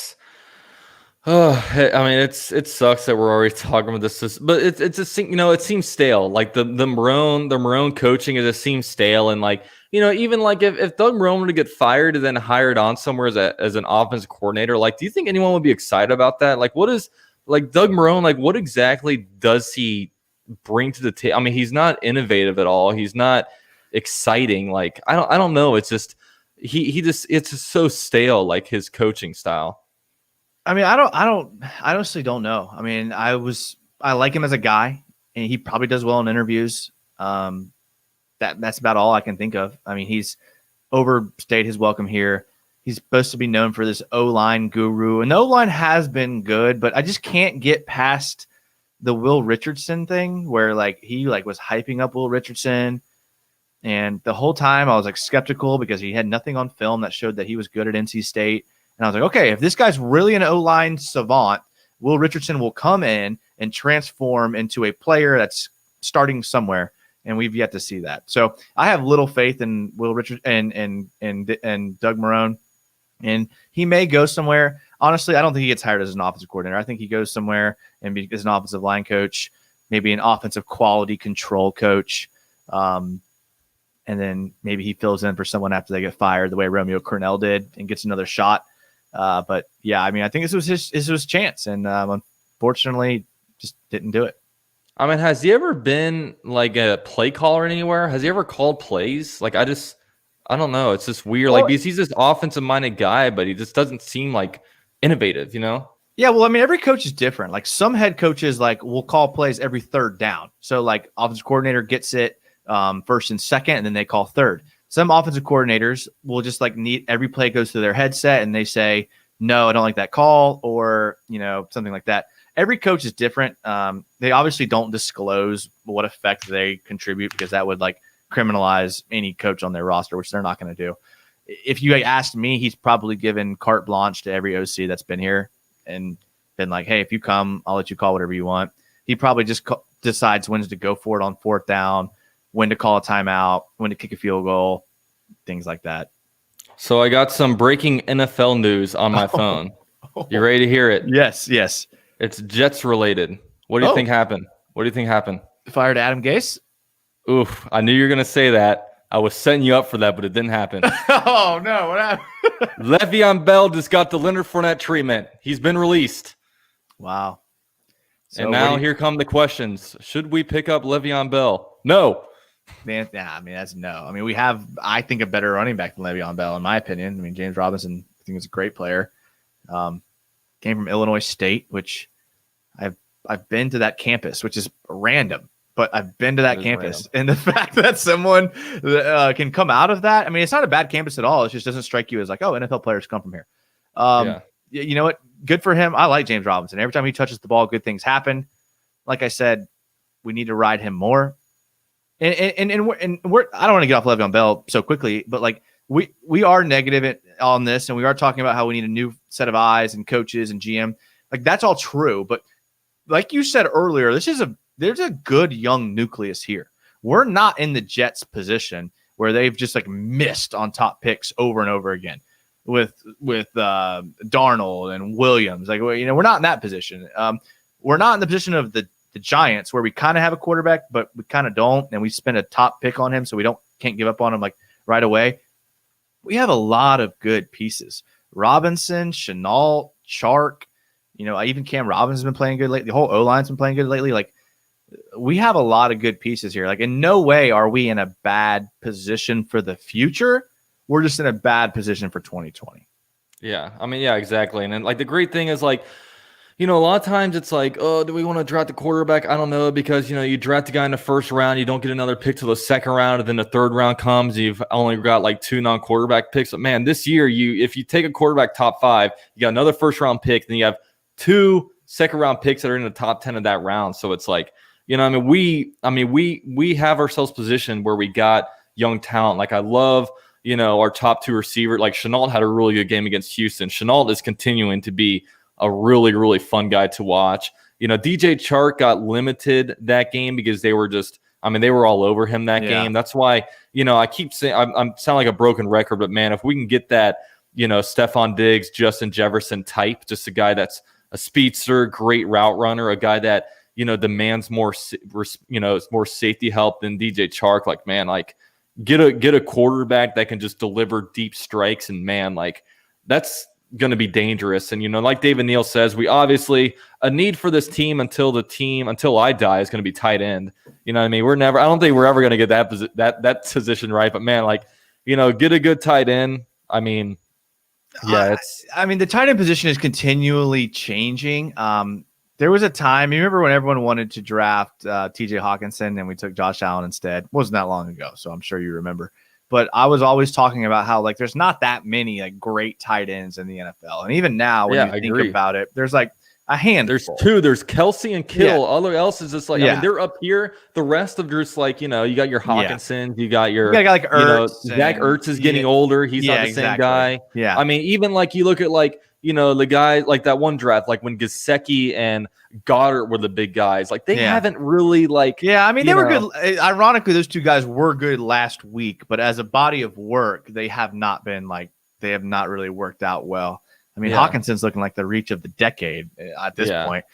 sucks that we're already talking about this, but it's it seems stale. Like the Marone coaching, it just seems stale. And like, even like if Doug Marone were to get fired and then hired on somewhere as an offensive coordinator, like, do you think anyone would be excited about that? Like, what is like Doug Marone, like, what exactly does he bring to the table? I mean, he's not innovative at all. He's not exciting. Like, I don't know. It's just it's just so stale, like his coaching style. I mean, I honestly don't know. I mean, I like him as a guy, and he probably does well in interviews. That's about all I can think of. I mean, he's overstayed his welcome here. He's supposed to be known for this O-line guru, and the O-line has been good, but I just can't get past the Will Richardson thing where like he like was hyping up Will Richardson. And the whole time I was like skeptical because he had nothing on film that showed that he was good at NC State. And I was like, okay, if this guy's really an O-line savant, Will Richardson will come in and transform into a player that's starting somewhere. And we've yet to see that. So I have little faith in Will Richard and Doug Marone. And he may go somewhere. Honestly, I don't think he gets hired as an offensive coordinator. I think he goes somewhere and as an offensive line coach, maybe an offensive quality control coach. And then maybe he fills in for someone after they get fired the way Romeo Cornell did and gets another shot. But yeah, I mean, I think this was his chance, and unfortunately, just didn't do it. I mean, has he ever been like a play caller anywhere? Has he ever called plays? Like, I don't know. It's just weird. Well, like, because he's this offensive minded guy, but he just doesn't seem like innovative, Yeah, well, I mean, every coach is different. Like, some head coaches like will call plays every third down. So like, offensive coordinator gets it first and second, and then they call third. Some offensive coordinators will just like every play goes through their headset and they say, no, I don't like that call, or, something like that. Every coach is different. They obviously don't disclose what effect they contribute because that would like criminalize any coach on their roster, which they're not going to do. If you asked me, he's probably given carte blanche to every OC that's been here and been like, hey, if you come, I'll let you call whatever you want. He probably just decides when to go for it on fourth down, when to call a timeout, when to kick a field goal, things like that. So I got some breaking NFL news on my phone. You ready to hear it? Yes. It's Jets related. What do you think happened? Fired Adam Gase? Oof, I knew you were going to say that. I was setting you up for that, but it didn't happen. Oh, no. What happened? Le'Veon Bell just got the Leonard Fournette treatment. He's been released. Wow. So and now here come the questions. Should we pick up Le'Veon Bell? No. Man, I mean, that's no. I mean, we have, I think, a better running back than Le'Veon Bell, in my opinion. I mean, James Robinson, I think, is a great player. Came from Illinois State, which I've been to that campus, which is random, but I've been to that campus. Random. And the fact that someone can come out of that, I mean, it's not a bad campus at all. It just doesn't strike you as like, oh, NFL players come from here. You know what? Good for him. I like James Robinson. Every time he touches the ball, good things happen. Like I said, we need to ride him more. And we're I don't want to get off Le'Veon Bell so quickly, but like we are negative on this, and we are talking about how we need a new set of eyes and coaches and GM. Like, that's all true, but like you said earlier, there's a good young nucleus here. We're not in the Jets' position where they've just like missed on top picks over and over again with Darnold and Williams. Like, we're not in that position. We're not in the position of the Giants where we kind of have a quarterback, but we kind of don't, and we spend a top pick on him, so we can't give up on him like right away. We have a lot of good pieces. Robinson, Chenault, Chark, even Cam Robinson's been playing good lately. The whole O-line's been playing good lately. Like, we have a lot of good pieces here. Like, in no way are we in a bad position for the future. we're just in a bad position for 2020. Yeah. I mean, yeah, exactly. And then like the great thing is like, a lot of times it's like, oh, do we want to draft the quarterback? I don't know, because, you draft a guy in the first round, you don't get another pick till the second round, and then the third round comes, you've only got like 2 non-quarterback picks. But man, this year, if you take a quarterback top 5, you got another first round pick, then you have 2 second round picks that are in the top 10 of that round. So it's like, we have ourselves positioned where we got young talent. Like I love, our top 2 receiver. Like Chenault had a really good game against Houston. Chenault is continuing to be a really, really fun guy to watch. DJ Chark got limited that game because they were all over him that game. That's why, I keep saying, I'm sound like a broken record, but man, if we can get that, Stephon Diggs, Justin Jefferson type, just a guy that's a speedster, great route runner, a guy that, demands more, more safety help than DJ Chark. Like, man, like get a quarterback that can just deliver deep strikes, and man, like that's going to be dangerous. And like David Neal says, we obviously a need for this team until I die is going to be tight end. You know what I mean? I don't think we're ever going to get that position right, but man, like, get a good tight end. I mean, yeah, the tight end position is continually changing. There was a time, you remember when everyone wanted to draft TJ Hawkinson and we took Josh Allen instead? It wasn't that long ago, so I'm sure you remember. But I was always talking about how like there's not that many like great tight ends in the NFL. And even now when you think about it, there's like a handful. There's 2. There's Kelsey and Kittle. All else is just like, I mean, they're up here. The rest of just like, you got your Hawkinson, you got your like Ertz. Zach Ertz is getting older. He's not the same guy. Yeah. I mean, even like you look at like, the guy like that one draft, like when Gesicki and Goddard were the big guys, like they haven't really like. Yeah, I mean, they were good. Ironically, those 2 guys were good last week, but as a body of work, they have not really worked out well. I mean, Hawkinson's looking like the reach of the decade at this point.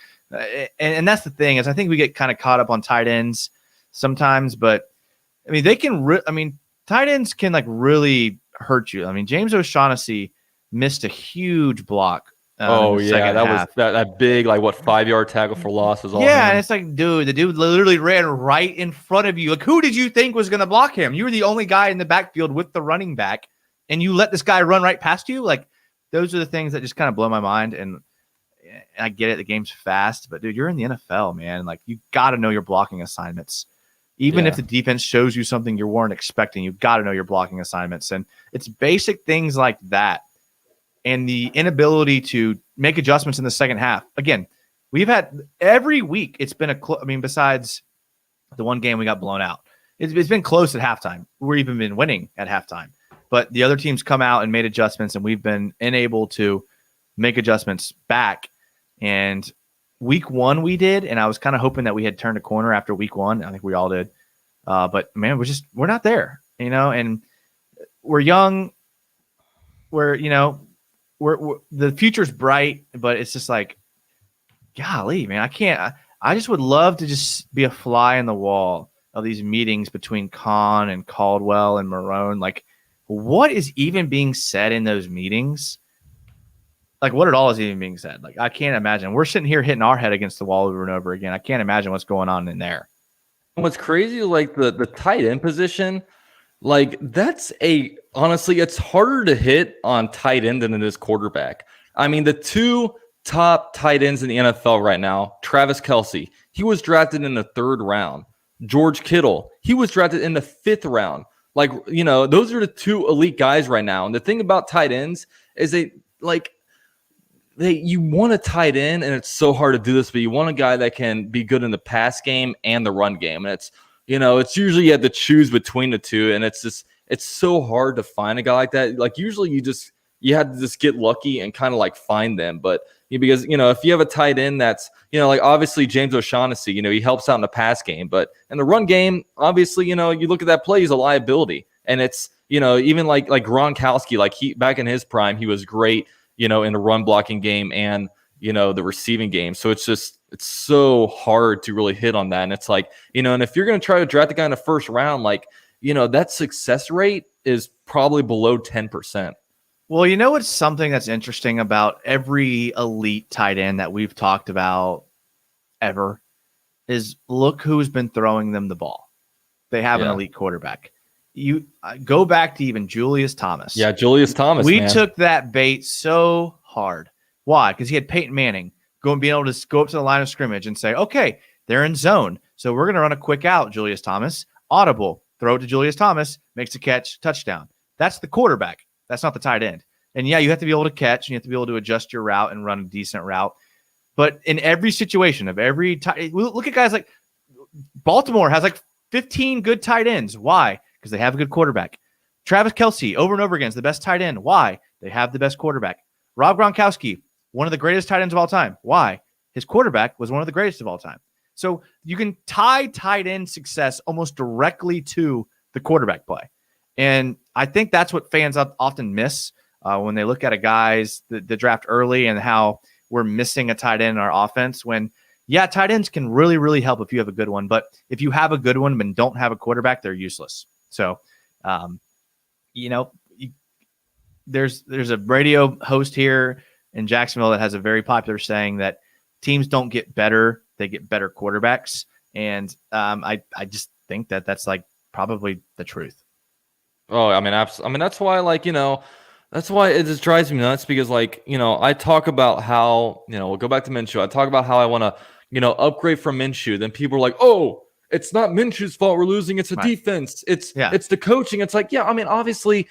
And that's the thing is I think we get kind of caught up on tight ends sometimes, but I mean, they can, tight ends can like really hurt you. I mean, James O'Shaughnessy missed a huge block. That was that big, like what 5-yard tackle for loss was all. Yeah. And it's like, dude, the dude literally ran right in front of you. Like, who did you think was going to block him? You were the only guy in the backfield with the running back and you let this guy run right past you. Like, those are the things that just kind of blow my mind. And I get it. The game's fast, but dude, you're in the NFL, man. Like you got to know your blocking assignments. Even if the defense shows you something you weren't expecting, you got to know your blocking assignments. And it's basic things like that. And the inability to make adjustments in the second half. Again, we've had every week. It's been besides the one game we got blown out, it's been close at halftime. We've even been winning at halftime. But the other teams come out and made adjustments, and we've been unable to make adjustments back. And week 1 we did, and I was kind of hoping that we had turned a corner after week 1. I think we all did. But man, we're not there, and we're young. We're the future's bright, but it's just like, golly, man, I just would love to just be a fly in the wall of these meetings between Khan and Caldwell and Marone. Like, what is even being said in those meetings? Like, what at all is even being said? Like, I can't imagine. We're sitting here hitting our head against the wall over and over again. I can't imagine what's going on in there. What's crazy, like the tight end position, like honestly, it's harder to hit on tight end than it is quarterback. I mean, the 2 top tight ends in the NFL right now, Travis Kelce, he was drafted in the 3rd round. George Kittle, he was drafted in the 5th round. Like, those are the 2 elite guys right now. And the thing about tight ends is you want a tight end, and it's so hard to do this, but you want a guy that can be good in the pass game and the run game. And it's usually you have to choose between the 2, and it's so hard to find a guy like that. Like usually you have to just get lucky and kind of like find them. But because if you have a tight end that's like obviously James O'Shaughnessy, he helps out in the pass game, but in the run game, obviously you look at that play, he's a liability. And it's even like Gronkowski, like he back in his prime, he was great in the run blocking game and the receiving game. So it's so hard to really hit on that. And it's like, and if you're going to try to draft the guy in the 1st round, like, that success rate is probably below 10%. Well, what's something that's interesting about every elite tight end that we've talked about ever is look who's been throwing them the ball. They have an elite quarterback. you go back to even Julius Thomas. Yeah, Julius Thomas. We man. took that bait so hard. Why? Because he had Peyton Manning being able to go up to the line of scrimmage and say, okay, they're in zone. So we're going to run a quick out, Julius Thomas. Audible, throw it to Julius Thomas, makes a catch, touchdown. That's the quarterback. That's not the tight end. And yeah, you have to be able to catch and you have to be able to adjust your route and run a decent route. But in every situation of every look at guys like Baltimore has like 15 good tight ends. Why? Because they have a good quarterback. Travis Kelce over and over again is the best tight end. Why? They have the best quarterback. Rob Gronkowski, one of the greatest tight ends of all time. Why? His quarterback was one of the greatest of all time. So you can tie tight end success almost directly to the quarterback play. And I think that's what fans often miss when they look at a guys the draft early and how we're missing a tight end in our offense when, yeah, tight ends can really, really help if you have a good one. But if you have a good one and don't have a quarterback, they're useless. So, there's a radio host here in Jacksonville that has a very popular saying that teams don't get better, they get better quarterbacks. And I just think that that's like probably the truth. Oh, I mean, absolutely. I mean, that's why, like, that's why it just drives me nuts because, like, I talk about how, we'll go back to Minshew. I talk about how I want to, upgrade from Minshew. Then people are like, oh, it's not Minshew's fault we're losing. It's a defense. It's the coaching. It's like, yeah, I mean, obviously,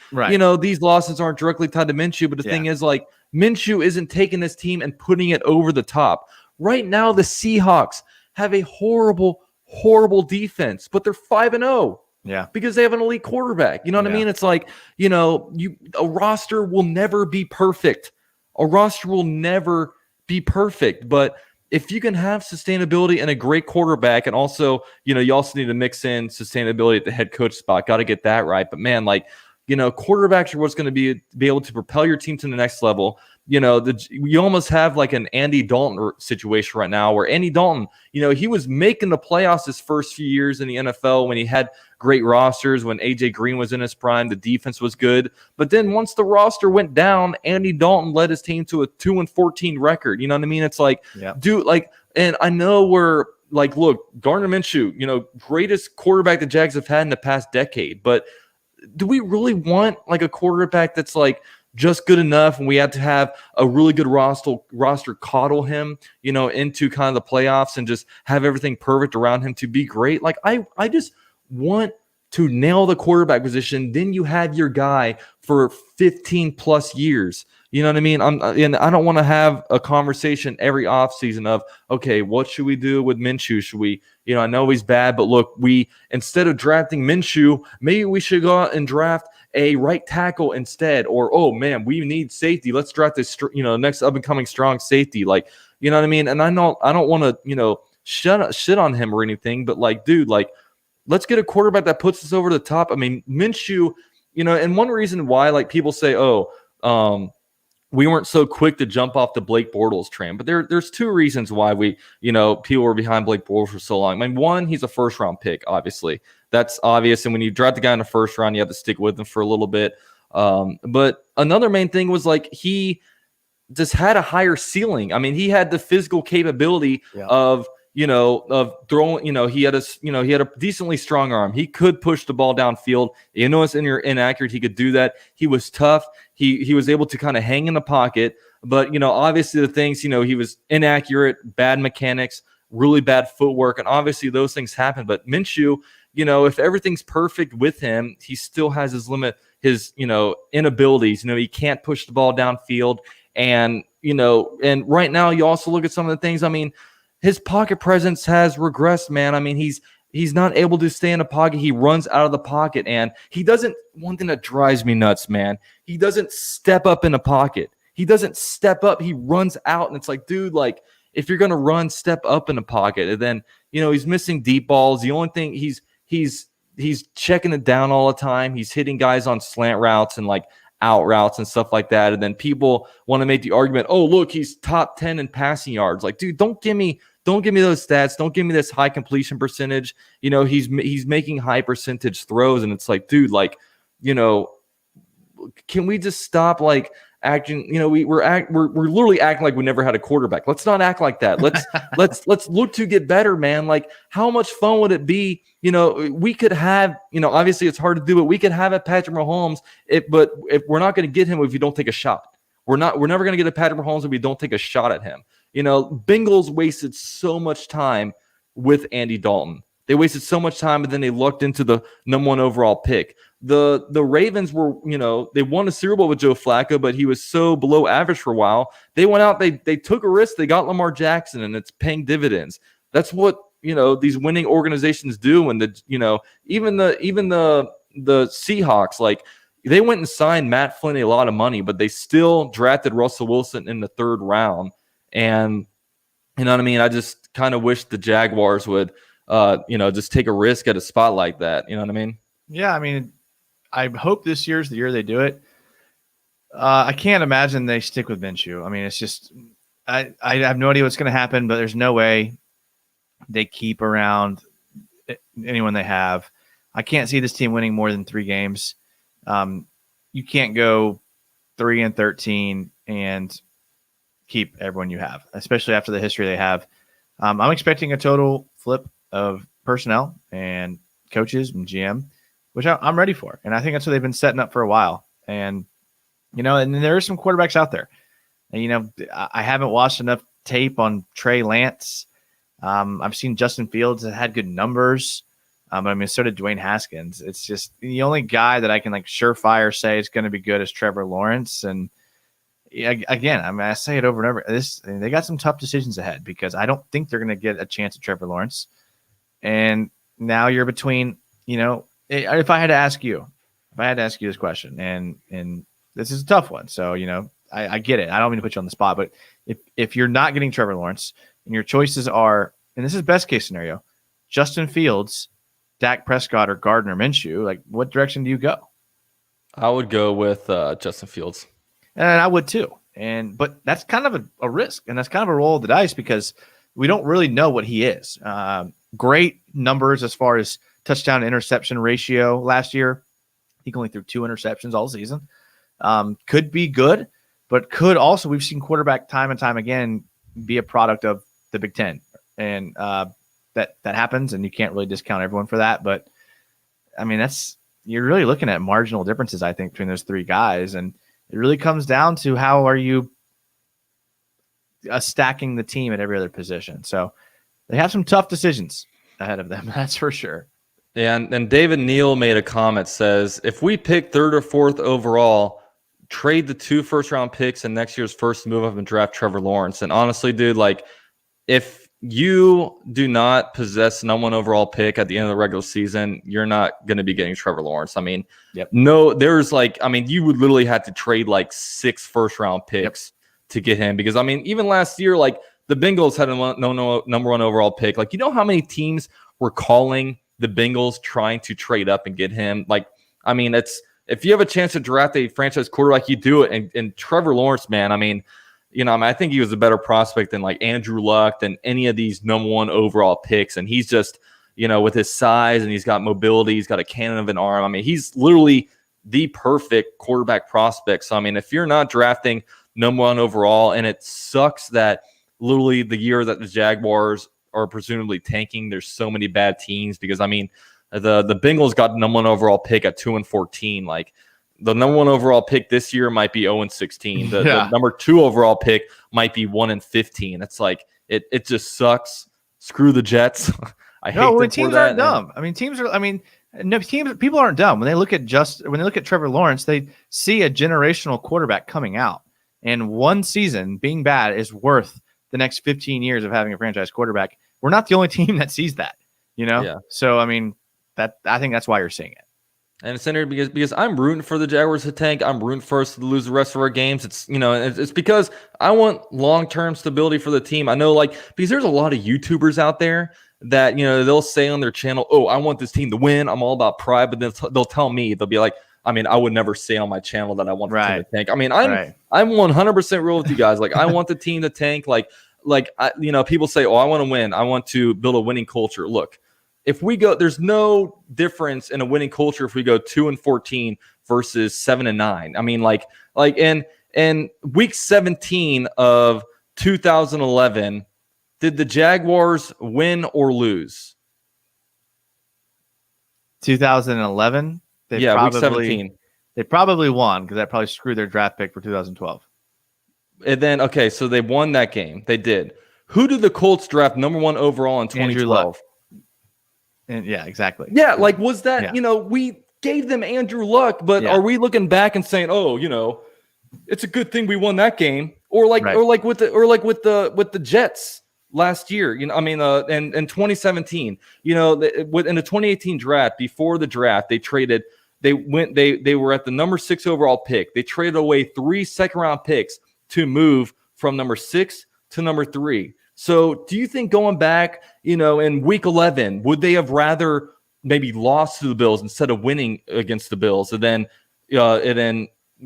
these losses aren't directly tied to Minshew. But the thing is, like, Minshew isn't taking this team and putting it over the top. Right now, the Seahawks have a horrible, horrible defense, but they're 5-0. Yeah. Because they have an elite quarterback. You know what I mean? It's like, a roster will never be perfect. A roster will never be perfect. But if you can have sustainability and a great quarterback, and also, you also need to mix in sustainability at the head coach spot. Got to get that right. But man, like, quarterbacks are what's going to be able to propel your team to the next level. You almost have like an Andy Dalton situation right now where Andy Dalton, he was making the playoffs his first few years in the NFL when he had great rosters, when AJ Green was in his prime, the defense was good. But then once the roster went down, Andy Dalton led his team to a 2-14 record. You know what I mean? It's like, dude, like, and I know we're like, look, Gardner Minshew, greatest quarterback the Jags have had in the past decade. But do we really want like a quarterback that's like just good enough and we have to have a really good roster coddle him, into kind of the playoffs and just have everything perfect around him to be great? Like, I just want to nail the quarterback position. Then you have your guy for 15 plus years. You know what I mean? And I don't want to have a conversation every offseason of, okay, what should we do with Minshew? Should we, I know he's bad, but look, instead of drafting Minshew, maybe we should go out and draft a right tackle instead. Or, oh man, we need safety. Let's draft this, next up and coming strong safety. Like, you know what I mean? And I don't want to, shit on him or anything, but like, dude, like, let's get a quarterback that puts us over the top. I mean, Minshew, and one reason why, like, people say, we weren't so quick to jump off the Blake Bortles train, but there's two reasons why people were behind Blake Bortles for so long. I mean, one, he's a first round pick, obviously. That's obvious. And when you draft the guy in the first round, you have to stick with him for a little bit. But another main thing was like, he just had a higher ceiling. I mean, he had the physical capability of throwing, he had a decently strong arm. He could push the ball downfield. It's inaccurate. He could do that. He was tough. He was able to kind of hang in the pocket, but obviously the things, he was inaccurate, bad mechanics, really bad footwork. And obviously those things happen, but Minshew, if everything's perfect with him, he still has his inabilities. He can't push the ball downfield. And, and right now you also look at some of the things, I mean, his pocket presence has regressed, man. I mean, he's not able to stay in a pocket. He runs out of the pocket, and he doesn't. One thing that drives me nuts, man, he doesn't step up in a pocket. He doesn't step up. He runs out, and it's like, dude, like, if you're gonna run, step up in a pocket. And then, he's missing deep balls. The only thing he's checking it down all the time. He's hitting guys on slant routes and like out routes and stuff like that. And then people want to make the argument, oh, look, he's top 10 in passing yards. Like, dude, don't give me those stats. Don't give me this high completion percentage. He's making high percentage throws. And it's like, dude, like, can we just stop like acting, we're literally acting like we never had a quarterback. Let's not act like that. Let's look to get better, man. Like, how much fun would it be? We could have, obviously it's hard to do, but we could have a Patrick Mahomes. But if we're not going to get him if you don't take a shot, we're never going to get a Patrick Mahomes if we don't take a shot at him. Bengals wasted so much time with Andy Dalton. They wasted so much time, and then they lucked into the number 1 overall pick. The Ravens were, they won a Super Bowl with Joe Flacco, but he was so below average for a while. They went out, they took a risk, they got Lamar Jackson, and it's paying dividends. That's what these winning organizations do. And even the Seahawks, like, they went and signed Matt Flynn a lot of money, but they still drafted Russell Wilson in the 3rd round. And you know what I mean? I just kind of wish the Jaguars would, just take a risk at a spot like that. You know what I mean? Yeah, I mean, I hope this year's the year they do it. I can't imagine they stick with Minshew. I mean, it's just I have no idea what's going to happen, but there's no way they keep around anyone they have. I can't see this team winning more than 3 games. You can't go 3-13 and keep everyone you have, especially after the history they have. I'm expecting a total flip of personnel and coaches and GM, which I'm ready for. And I think that's what they've been setting up for a while. And, and there are some quarterbacks out there. And, I haven't watched enough tape on Trey Lance. I've seen Justin Fields that had good numbers. I mean, so did Dwayne Haskins. It's just the only guy that I can surefire say is going to be good is Trevor Lawrence. And again, I mean, I say it over and over. They got some tough decisions ahead because I don't think they're going to get a chance at Trevor Lawrence. And now you're between, if I had to ask you this question, and this is a tough one. So, I get it. I don't mean to put you on the spot, but if you're not getting Trevor Lawrence and your choices are, and this is best case scenario, Justin Fields, Dak Prescott, or Gardner Minshew, what direction do you go? I would go with Justin Fields. And I would too. But that's kind of a risk, and that's kind of a roll of the dice because we don't really know what he is. Great numbers as far as touchdown to interception ratio last year. He only threw 2 interceptions all season. Could be good, but could also, we've seen quarterback time and time again be a product of the Big Ten. And that happens, and you can't really discount everyone for that. But I mean, you're really looking at marginal differences, I think, between those 3 guys. And it really comes down to how are you stacking the team at every other position. So they have some tough decisions ahead of them. That's for sure. Yeah, and David Neal made a comment, says, if we pick 3rd or 4th overall, trade the 2 first-round picks and next year's first move up and draft Trevor Lawrence. And honestly, dude, if you do not possess number 1 overall pick at the end of the regular season, you're not going to be getting Trevor Lawrence. I mean, no, there's you would literally have to trade 6 first-round picks to get him because, I mean, even last year, the Bengals had no number 1 overall pick. How many teams were calling the Bengals trying to trade up and get him? I mean, if you have a chance to draft a franchise quarterback, you do it. And Trevor Lawrence, man, I mean, I think he was a better prospect than Andrew Luck, than any of these number 1 overall picks. And he's just, with his size and he's got mobility, he's got a cannon of an arm. I mean, he's literally the perfect quarterback prospect. So, I mean, if you're not drafting number 1 overall, and it sucks that literally the year that the Jaguars are presumably tanking, there's so many bad teams because, I mean, the Bengals got the number 1 overall pick at 2-14. The number 1 overall pick this year might be 0-16. The number 2 overall pick might be 1-15. It's it just sucks. Screw the Jets. I hate them teams for that. Aren't dumb. I mean, people aren't dumb. When they look at Trevor Lawrence, they see a generational quarterback coming out, and one season being bad is worth the next 15 years of having a franchise quarterback. We're not the only team that sees that, Yeah. So I mean, I think that's why you're seeing it. And it's interesting because I'm rooting for the Jaguars to tank. I'm rooting for us to lose the rest of our games. It's it's because I want long-term stability for the team. I know because there's a lot of YouTubers out there that they'll say on their channel, "Oh, I want this team to win. I'm all about pride," but then they'll tell me, they'll be like, I mean, I would never say on my channel that I want the team to tank. I mean, I'm 100% real with you guys. I want the team to tank. People say, "Oh, I want to win. I want to build a winning culture." Look, if we go, there's no difference in a winning culture if we go 2-14 versus 7-9. I mean, in week 17 of 2011, did the Jaguars win or lose? 2011. Week 17. They probably won because that probably screwed their draft pick for 2012. And then, okay, so they won that game. They did. Who did the Colts draft number 1 overall in 2012? And yeah, exactly. Yeah, like was that, we gave them Andrew Luck, but are we looking back and saying, oh, it's a good thing we won that game? Or like with the Jets last year, in 2017, in the 2018 draft, before the draft, they were at the number 6 overall pick. They traded away 3 second-round picks to move from number 6 to number 3. So do you think going back, in week 11, would they have rather maybe lost to the Bills instead of winning against the Bills and then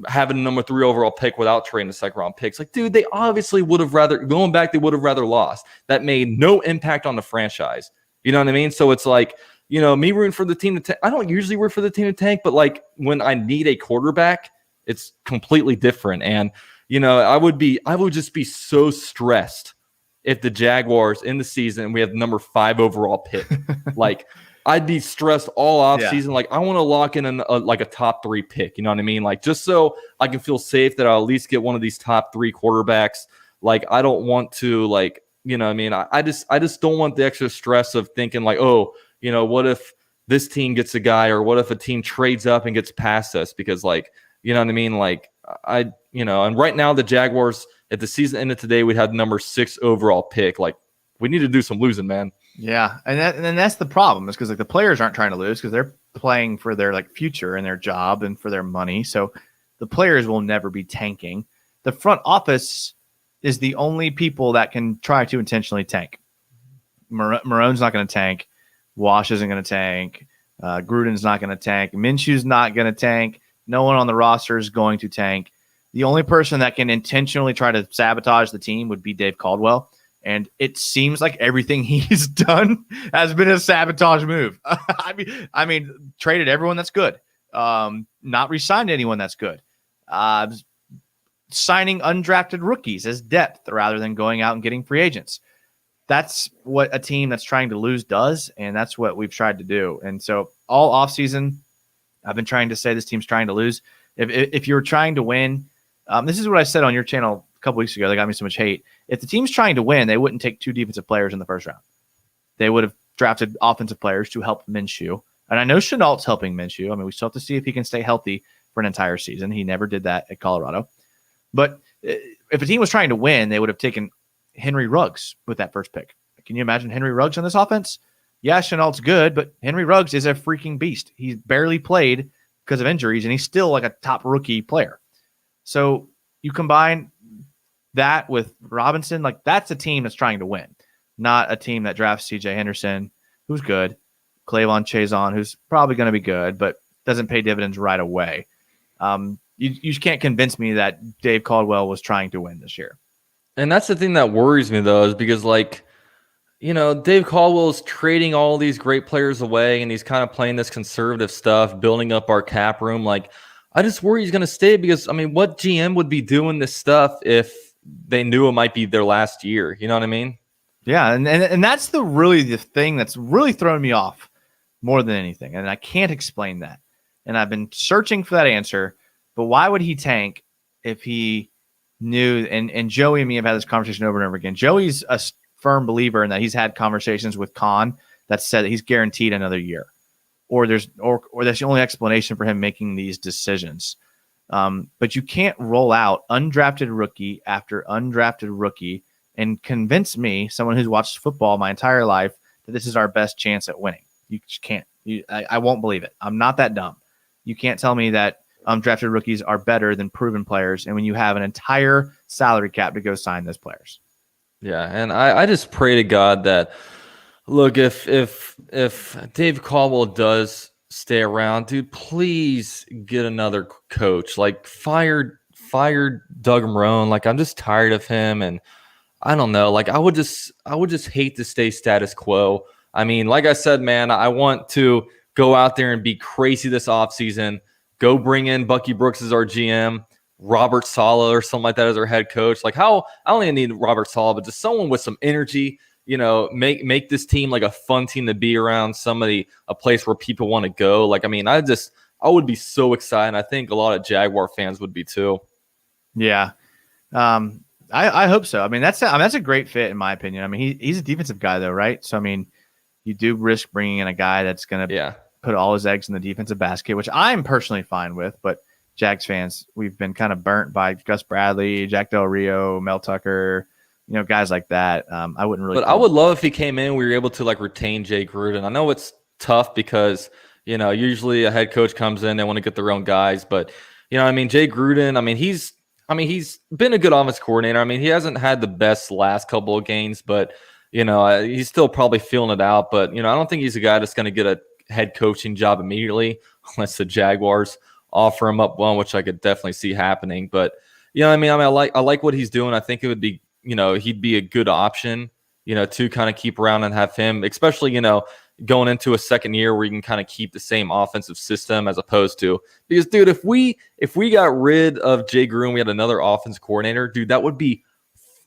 having a number 3 overall pick without trading the second round picks? Like, dude, they obviously would have rather lost. That made no impact on the franchise. You know what I mean? So it's like, me rooting for the team to tank. I don't usually root for the team to tank, but like when I need a quarterback, it's completely different. And, I would just be so stressed if the Jaguars in the season, we have number 5 overall pick. Like, I'd be stressed all off season. Like, I want to lock in a top 3 pick. You know what I mean? Like, just so I can feel safe that I'll at least get one of these top 3 quarterbacks. Like, I don't want to, like, I just don't want the extra stress of thinking like, oh, what if this team gets a guy, or what if a team trades up and gets past us? Because, like, you know what I mean? Like, and right now the Jaguars, at the season ended today, we had number 6 overall pick. Like, we need to do some losing, man. Yeah, and that's the problem, is because like the players aren't trying to lose because they're playing for their like future and their job and for their money. So the players will never be tanking. The front office is the only people that can try to intentionally tank. Marone's not going to tank. Wash isn't going to tank. Gruden's not going to tank. Minshew's not going to tank. No one on the roster is going to tank. The only person that can intentionally try to sabotage the team would be Dave Caldwell. And it seems like everything he's done has been a sabotage move. I mean, traded everyone that's good. Not re-signed anyone that's good. Signing undrafted rookies as depth rather than going out and getting free agents. That's what a team that's trying to lose does, and that's what we've tried to do. And so all offseason, I've been trying to say this team's trying to lose. If you're trying to win, this is what I said on your channel a couple weeks ago. They got me so much hate. If the team's trying to win, they wouldn't take 2 defensive players in the first round. They would have drafted offensive players to help Minshew. And I know Chenault's helping Minshew. I mean, we still have to see if he can stay healthy for an entire season. He never did that at Colorado. But if a team was trying to win, they would have taken Henry Ruggs with that first pick. Can you imagine Henry Ruggs on this offense? Yeah, Chenault's good, but Henry Ruggs is a freaking beast. He's barely played because of injuries, and he's still like a top rookie player. So you combine that with Robinson, like that's a team that's trying to win, not a team that drafts CJ Henderson, who's good, Clavon Chazon, who's probably going to be good, but doesn't pay dividends right away. You can't convince me that Dave Caldwell was trying to win this year. And that's the thing that worries me, though, is because, like, Dave Caldwell is trading all these great players away, and he's kind of playing this conservative stuff, building up our cap room. Like, I just worry he's going to stay because, I mean, what GM would be doing this stuff if they knew it might be their last year? You know what I mean? Yeah, and that's the thing that's really thrown me off more than anything, and I can't explain that. And I've been searching for that answer, but why would he tank if he knew? And Joey and me have had this conversation over and over again. Joey's a firm believer in that. He's had conversations with Khan that said that he's guaranteed another year, or that's the only explanation for him making these decisions. But you can't roll out undrafted rookie after undrafted rookie and convince me, someone who's watched football my entire life, that this is our best chance at winning. You just can't. I won't believe it. I'm not that dumb. You can't tell me that undrafted rookies are better than proven players, and when you have an entire salary cap to go sign those players. Yeah, and I just pray to God that, look, if Dave Caldwell does stay around, dude, please get another coach. Like, fire Doug Marrone. Like, I'm just tired of him, and I don't know. Like, I would just hate to stay status quo. I mean, like I said, man, I want to go out there and be crazy this offseason. Go bring in Bucky Brooks as our GM. Robert Saleh or something like that as our head coach. Like I don't even need Robert Saleh, but just someone with some energy, make this team like a fun team to be around, a place where people want to go. Like, I mean, I would be so excited. I think a lot of Jaguar fans would be too. Yeah. I hope so. I mean, that's a great fit in my opinion. I mean, he's a defensive guy though, right? So, I mean, you do risk bringing in a guy that's going to put all his eggs in the defensive basket, which I'm personally fine with. But Jags fans, we've been kind of burnt by Gus Bradley, Jack Del Rio, Mel Tucker, guys like that. I wouldn't really. But I would love if he came in, we were able to like retain Jay Gruden. I know it's tough because, usually a head coach comes in, they want to get their own guys. But, I mean, Jay Gruden, he's been a good offense coordinator. I mean, he hasn't had the best last couple of games, but he's still probably feeling it out. But I don't think he's a guy that's going to get a head coaching job immediately, unless the Jaguars offer him up one, which I could definitely see happening. But I like what he's doing. I think it would be he'd be a good option to kind of keep around and have him, especially going into a second year where you can kind of keep the same offensive system as opposed to, because dude, if we got rid of Jay Gruden, we had another offense coordinator, dude, that would be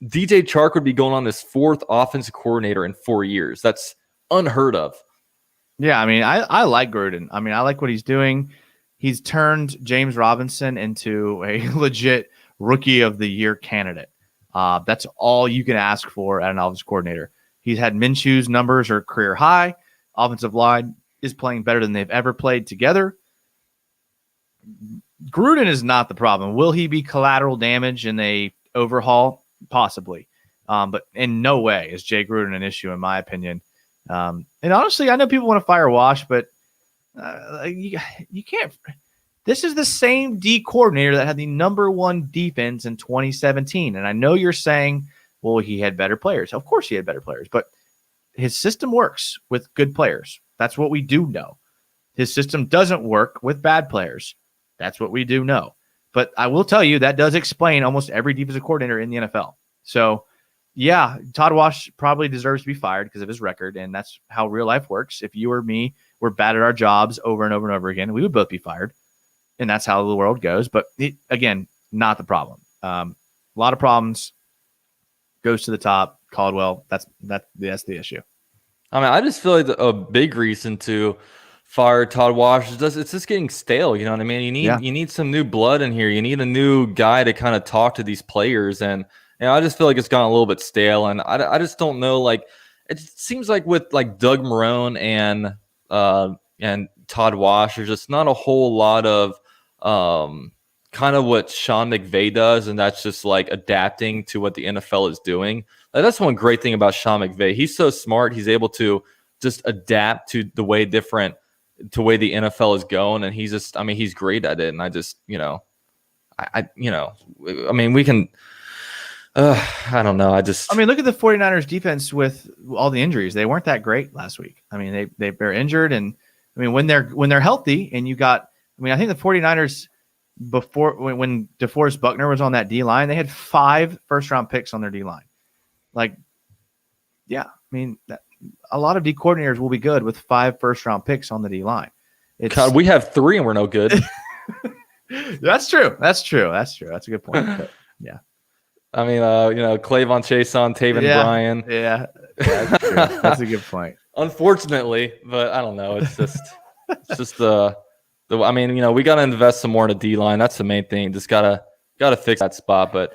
DJ Chark would be going on his fourth offensive coordinator in 4 years. That's unheard of. Yeah, I mean, I like Gruden. I mean, I like what he's doing. He's turned James Robinson into a legit rookie of the year candidate. That's all you can ask for at an offensive coordinator. He's had Minshew's numbers are career high. Offensive line is playing better than they've ever played together. Gruden is not the problem. Will he be collateral damage in a overhaul? Possibly. But in no way is Jay Gruden an issue, in my opinion. And honestly, I know people want to fire Wash, but you can't. This is the same D coordinator that had the number one defense in 2017. And I know you're saying, well, he had better players. Of course he had better players, but his system works with good players. That's what we do know. His system doesn't work with bad players. That's what we do know. But I will tell you that does explain almost every defensive coordinator in the NFL. So, yeah, Todd Wash probably deserves to be fired because of his record, and that's how real life works. If you or me were bad at our jobs over and over and over again, we would both be fired, and that's how the world goes. But, again, not the problem. A lot of problems. Goes to the top. Caldwell, that's the issue. I mean, I just feel like a big reason to fire Todd Wash is it's just getting stale. You know what I mean? You need some new blood in here. You need a new guy to kind of talk to these players, and I just feel like it's gotten a little bit stale. And I just don't know. Like, it seems like with like Doug Marrone and Todd Wash, there's just not a whole lot of kind of what Sean McVay does, and that's just like adapting to what the NFL is doing. Like, that's one great thing about Sean McVay. He's so smart. He's able to just adapt to the way the NFL is going, and he's great at it. And I just, we can. I don't know. Look at the 49ers defense with all the injuries. They weren't that great last week. I mean, they're injured, and I mean when they're healthy, and you got. I mean, I think the 49ers before when DeForest Buckner was on that D line, they had 5 first-round picks on their D line. Like, yeah, I mean, a lot of D coordinators will be good with 5 first-round picks on the D line. God, we have 3 and we're no good. That's true. That's a good point. But, yeah. I mean, Clavon Chason, Taven Bryan. Yeah, that's true. That's a good point. Unfortunately, but I don't know. It's just I mean, we got to invest some more in the D line. That's the main thing. Just gotta fix that spot. But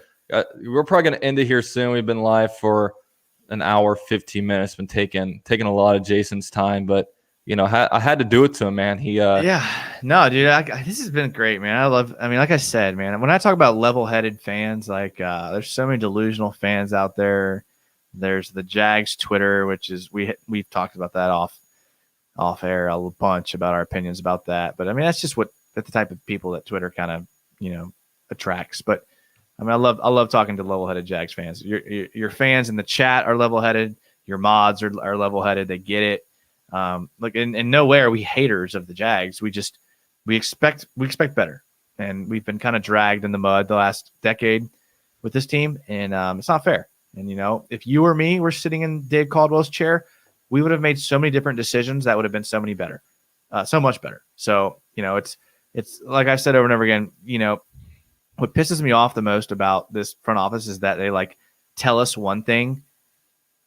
we're probably gonna end it here soon. We've been live for an hour, 15 minutes. Been taking a lot of Jason's time, but I had to do it to him, man. No, dude, this has been great, man. Like I said, man, when I talk about level-headed fans, like there's so many delusional fans out there. There's the Jags Twitter, which is we've talked about that off air a bunch about our opinions about that. But I mean, that's the type of people that Twitter kind of, attracts. But I mean, I love talking to level-headed Jags fans. Your fans in the chat are level-headed. Your mods are level-headed. They get it. Like in no way are we haters of the Jags. We expect better. And we've been kind of dragged in the mud the last decade with this team. And it's not fair. And, if you or me were sitting in Dave Caldwell's chair, we would have made so many different decisions that would have been so much better. So, it's like I've said over and over again, what pisses me off the most about this front office is that they like tell us one thing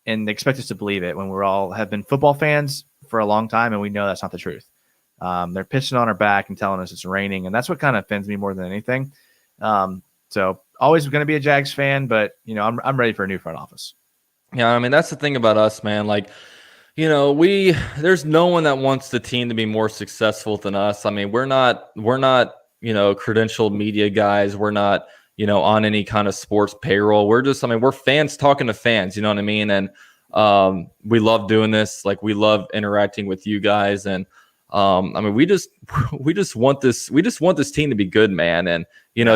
and they expect us to believe it when we're all have been football fans for a long time and we know that's not the truth. They're pitching on our back and telling us it's raining, and that's what kind of offends me more than anything. So always going to be a Jags fan, but I'm ready for a new front office. Yeah, I mean that's the thing about us, man. Like, there's no one that wants the team to be more successful than us. I mean, we're not credentialed media guys. We're not on any kind of sports payroll. We're just, we're fans talking to fans. You know what I mean? And we love doing this. Like, we love interacting with you guys, and we just want this. We just want this team to be good, man. And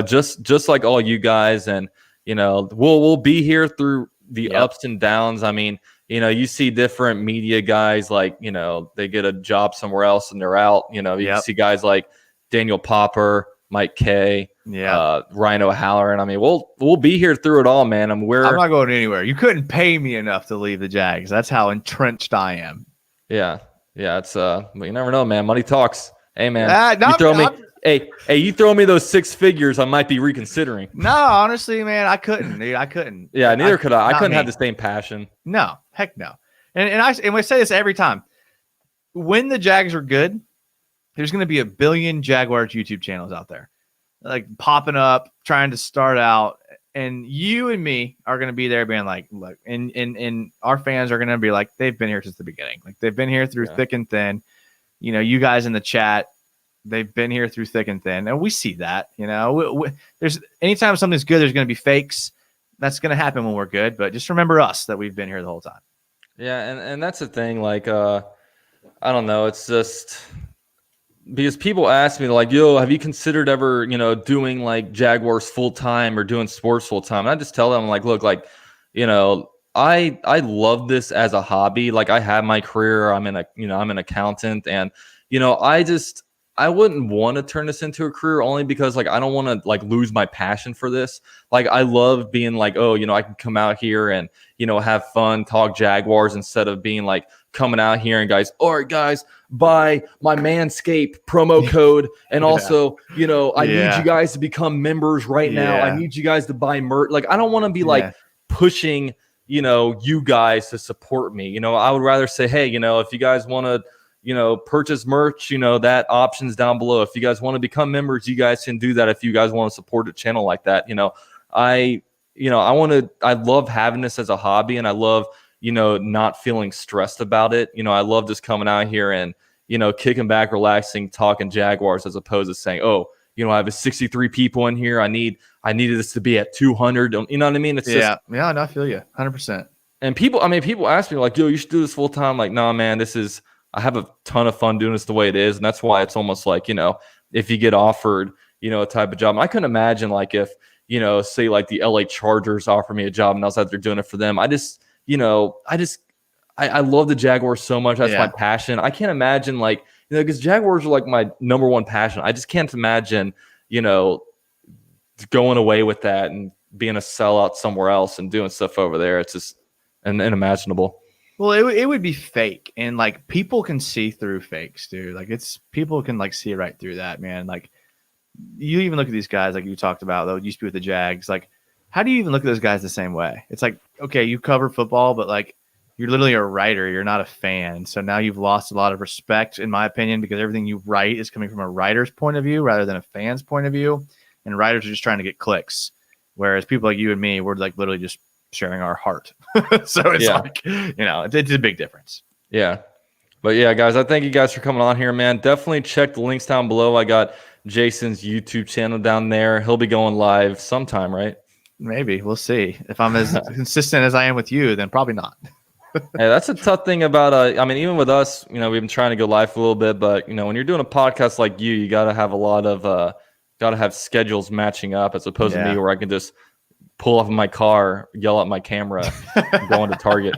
just like all you guys, and we'll be here through the ups and downs. I mean, you see different media guys, like they get a job somewhere else and they're out. You see guys like Daniel Popper, Mike Kay, Ryan O'Halloran. I mean, we'll be here through it all, man. I'm not going anywhere. You couldn't pay me enough to leave the Jags. That's how entrenched I am. Yeah. It's but you never know, man. Money talks. Hey, man, you throw me those six figures, I might be reconsidering. No, honestly, man, I couldn't, dude. I couldn't. Yeah, neither could I. I couldn't have the same passion. No, heck no. And we say this every time. When the Jags are good, there's going to be a billion Jaguars YouTube channels out there, like popping up, trying to start out. And you and me are going to be there being like, look, and our fans are going to be like, they've been here since the beginning. Like, they've been here through thick and thin. You guys in the chat, they've been here through thick and thin. And we see that, there's anytime something's good, there's going to be fakes. That's going to happen when we're good. But just remember us, that we've been here the whole time. Yeah. And that's the thing. Like, I don't know. It's just because people ask me like, yo, have you considered ever, doing like Jaguars full time or doing sports full time? And I just tell them like, look, like, I love this as a hobby. Like, I have my career. I'm an accountant, and, I wouldn't want to turn this into a career, only because like, I don't want to like lose my passion for this. Like, I love being like, oh, I can come out here and, have fun, talk Jaguars, instead of being like coming out here and guys, all right, guys, buy my Manscaped promo code. And also, I need you guys to become members right now. I need you guys to buy merch. Like, I don't want to be like pushing, you guys to support me. I would rather say, hey, if you guys want to, purchase merch, that option's down below. If you guys want to become members, you guys can do that. If you guys want to support a channel like that, I love having this as a hobby, and I love, not feeling stressed about it. I love just coming out here and, kicking back, relaxing, talking Jaguars, as opposed to saying, oh, I have 63 people in here. I needed this to be at 200. You know what I mean? It's no, I feel you 100%. And people ask me like, yo, you should do this full time. Like, no, man, I have a ton of fun doing this the way it is. And that's why it's almost like, if you get offered, a type of job. And I couldn't imagine like if, say like the LA Chargers offer me a job and I was out there doing it for them. I love the Jaguars so much. That's my passion. I can't imagine like, because Jaguars are like my number one passion. I just can't imagine, going away with that and being a sellout somewhere else and doing stuff over there. It's just unimaginable. Well, it would be fake, and like people can see through fakes, dude. Like people can like see right through that, man. Like, you even look at these guys like you talked about that used to be with the Jags. Like, how do you even look at those guys the same way? It's like, okay, you cover football, but like you're literally a writer. You're not a fan. So now you've lost a lot of respect, in my opinion, because everything you write is coming from a writer's point of view rather than a fan's point of view. And writers are just trying to get clicks, whereas people like you and me, we're like literally just sharing our heart. So it's like, it's a big difference. Yeah. But yeah, guys, I thank you guys for coming on here, man. Definitely check the links down below. I got Jason's YouTube channel down there. He'll be going live sometime, right? Maybe. We'll see. If I'm as consistent as I am with you, then probably not. Hey, that's a tough thing about, even with us, we've been trying to go live for a little bit, but when you're doing a podcast like you got to have a lot of, got to have schedules matching up, as opposed to me, where I can just pull off of my car, yell at my camera, and go into Target.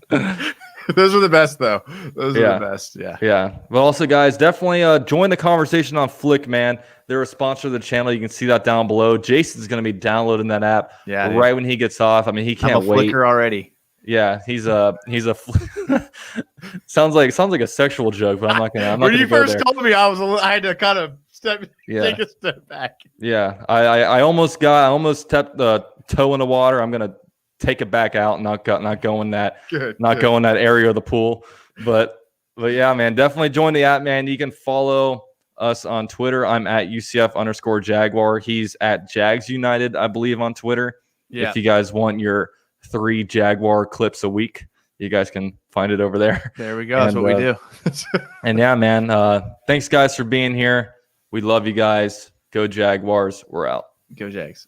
Those are the best, though. Those are the best. Yeah. Yeah. But also, guys, definitely join the conversation on Flick, man. They're a sponsor of the channel. You can see that down below. Jason's going to be downloading that app right when he gets off. I mean, he can't wait. Flicker already. Yeah, he's a sounds like a sexual joke, but I'm not gonna. When you first told me, I had to kind of Take a step back. Yeah, I almost tapped the toe in the water. I'm gonna take it back out, not going that going that area of the pool. But yeah, man, definitely join the app, man. You can follow us on Twitter. I'm at UCF_Jaguar. He's at Jags United, I believe, on Twitter. Yeah. If you guys want your 3 Jaguar clips a week, you guys can find it over there. There we go. That's what we do. And yeah, man, thanks guys for being here. We love you guys. Go Jaguars. We're out. Go Jags.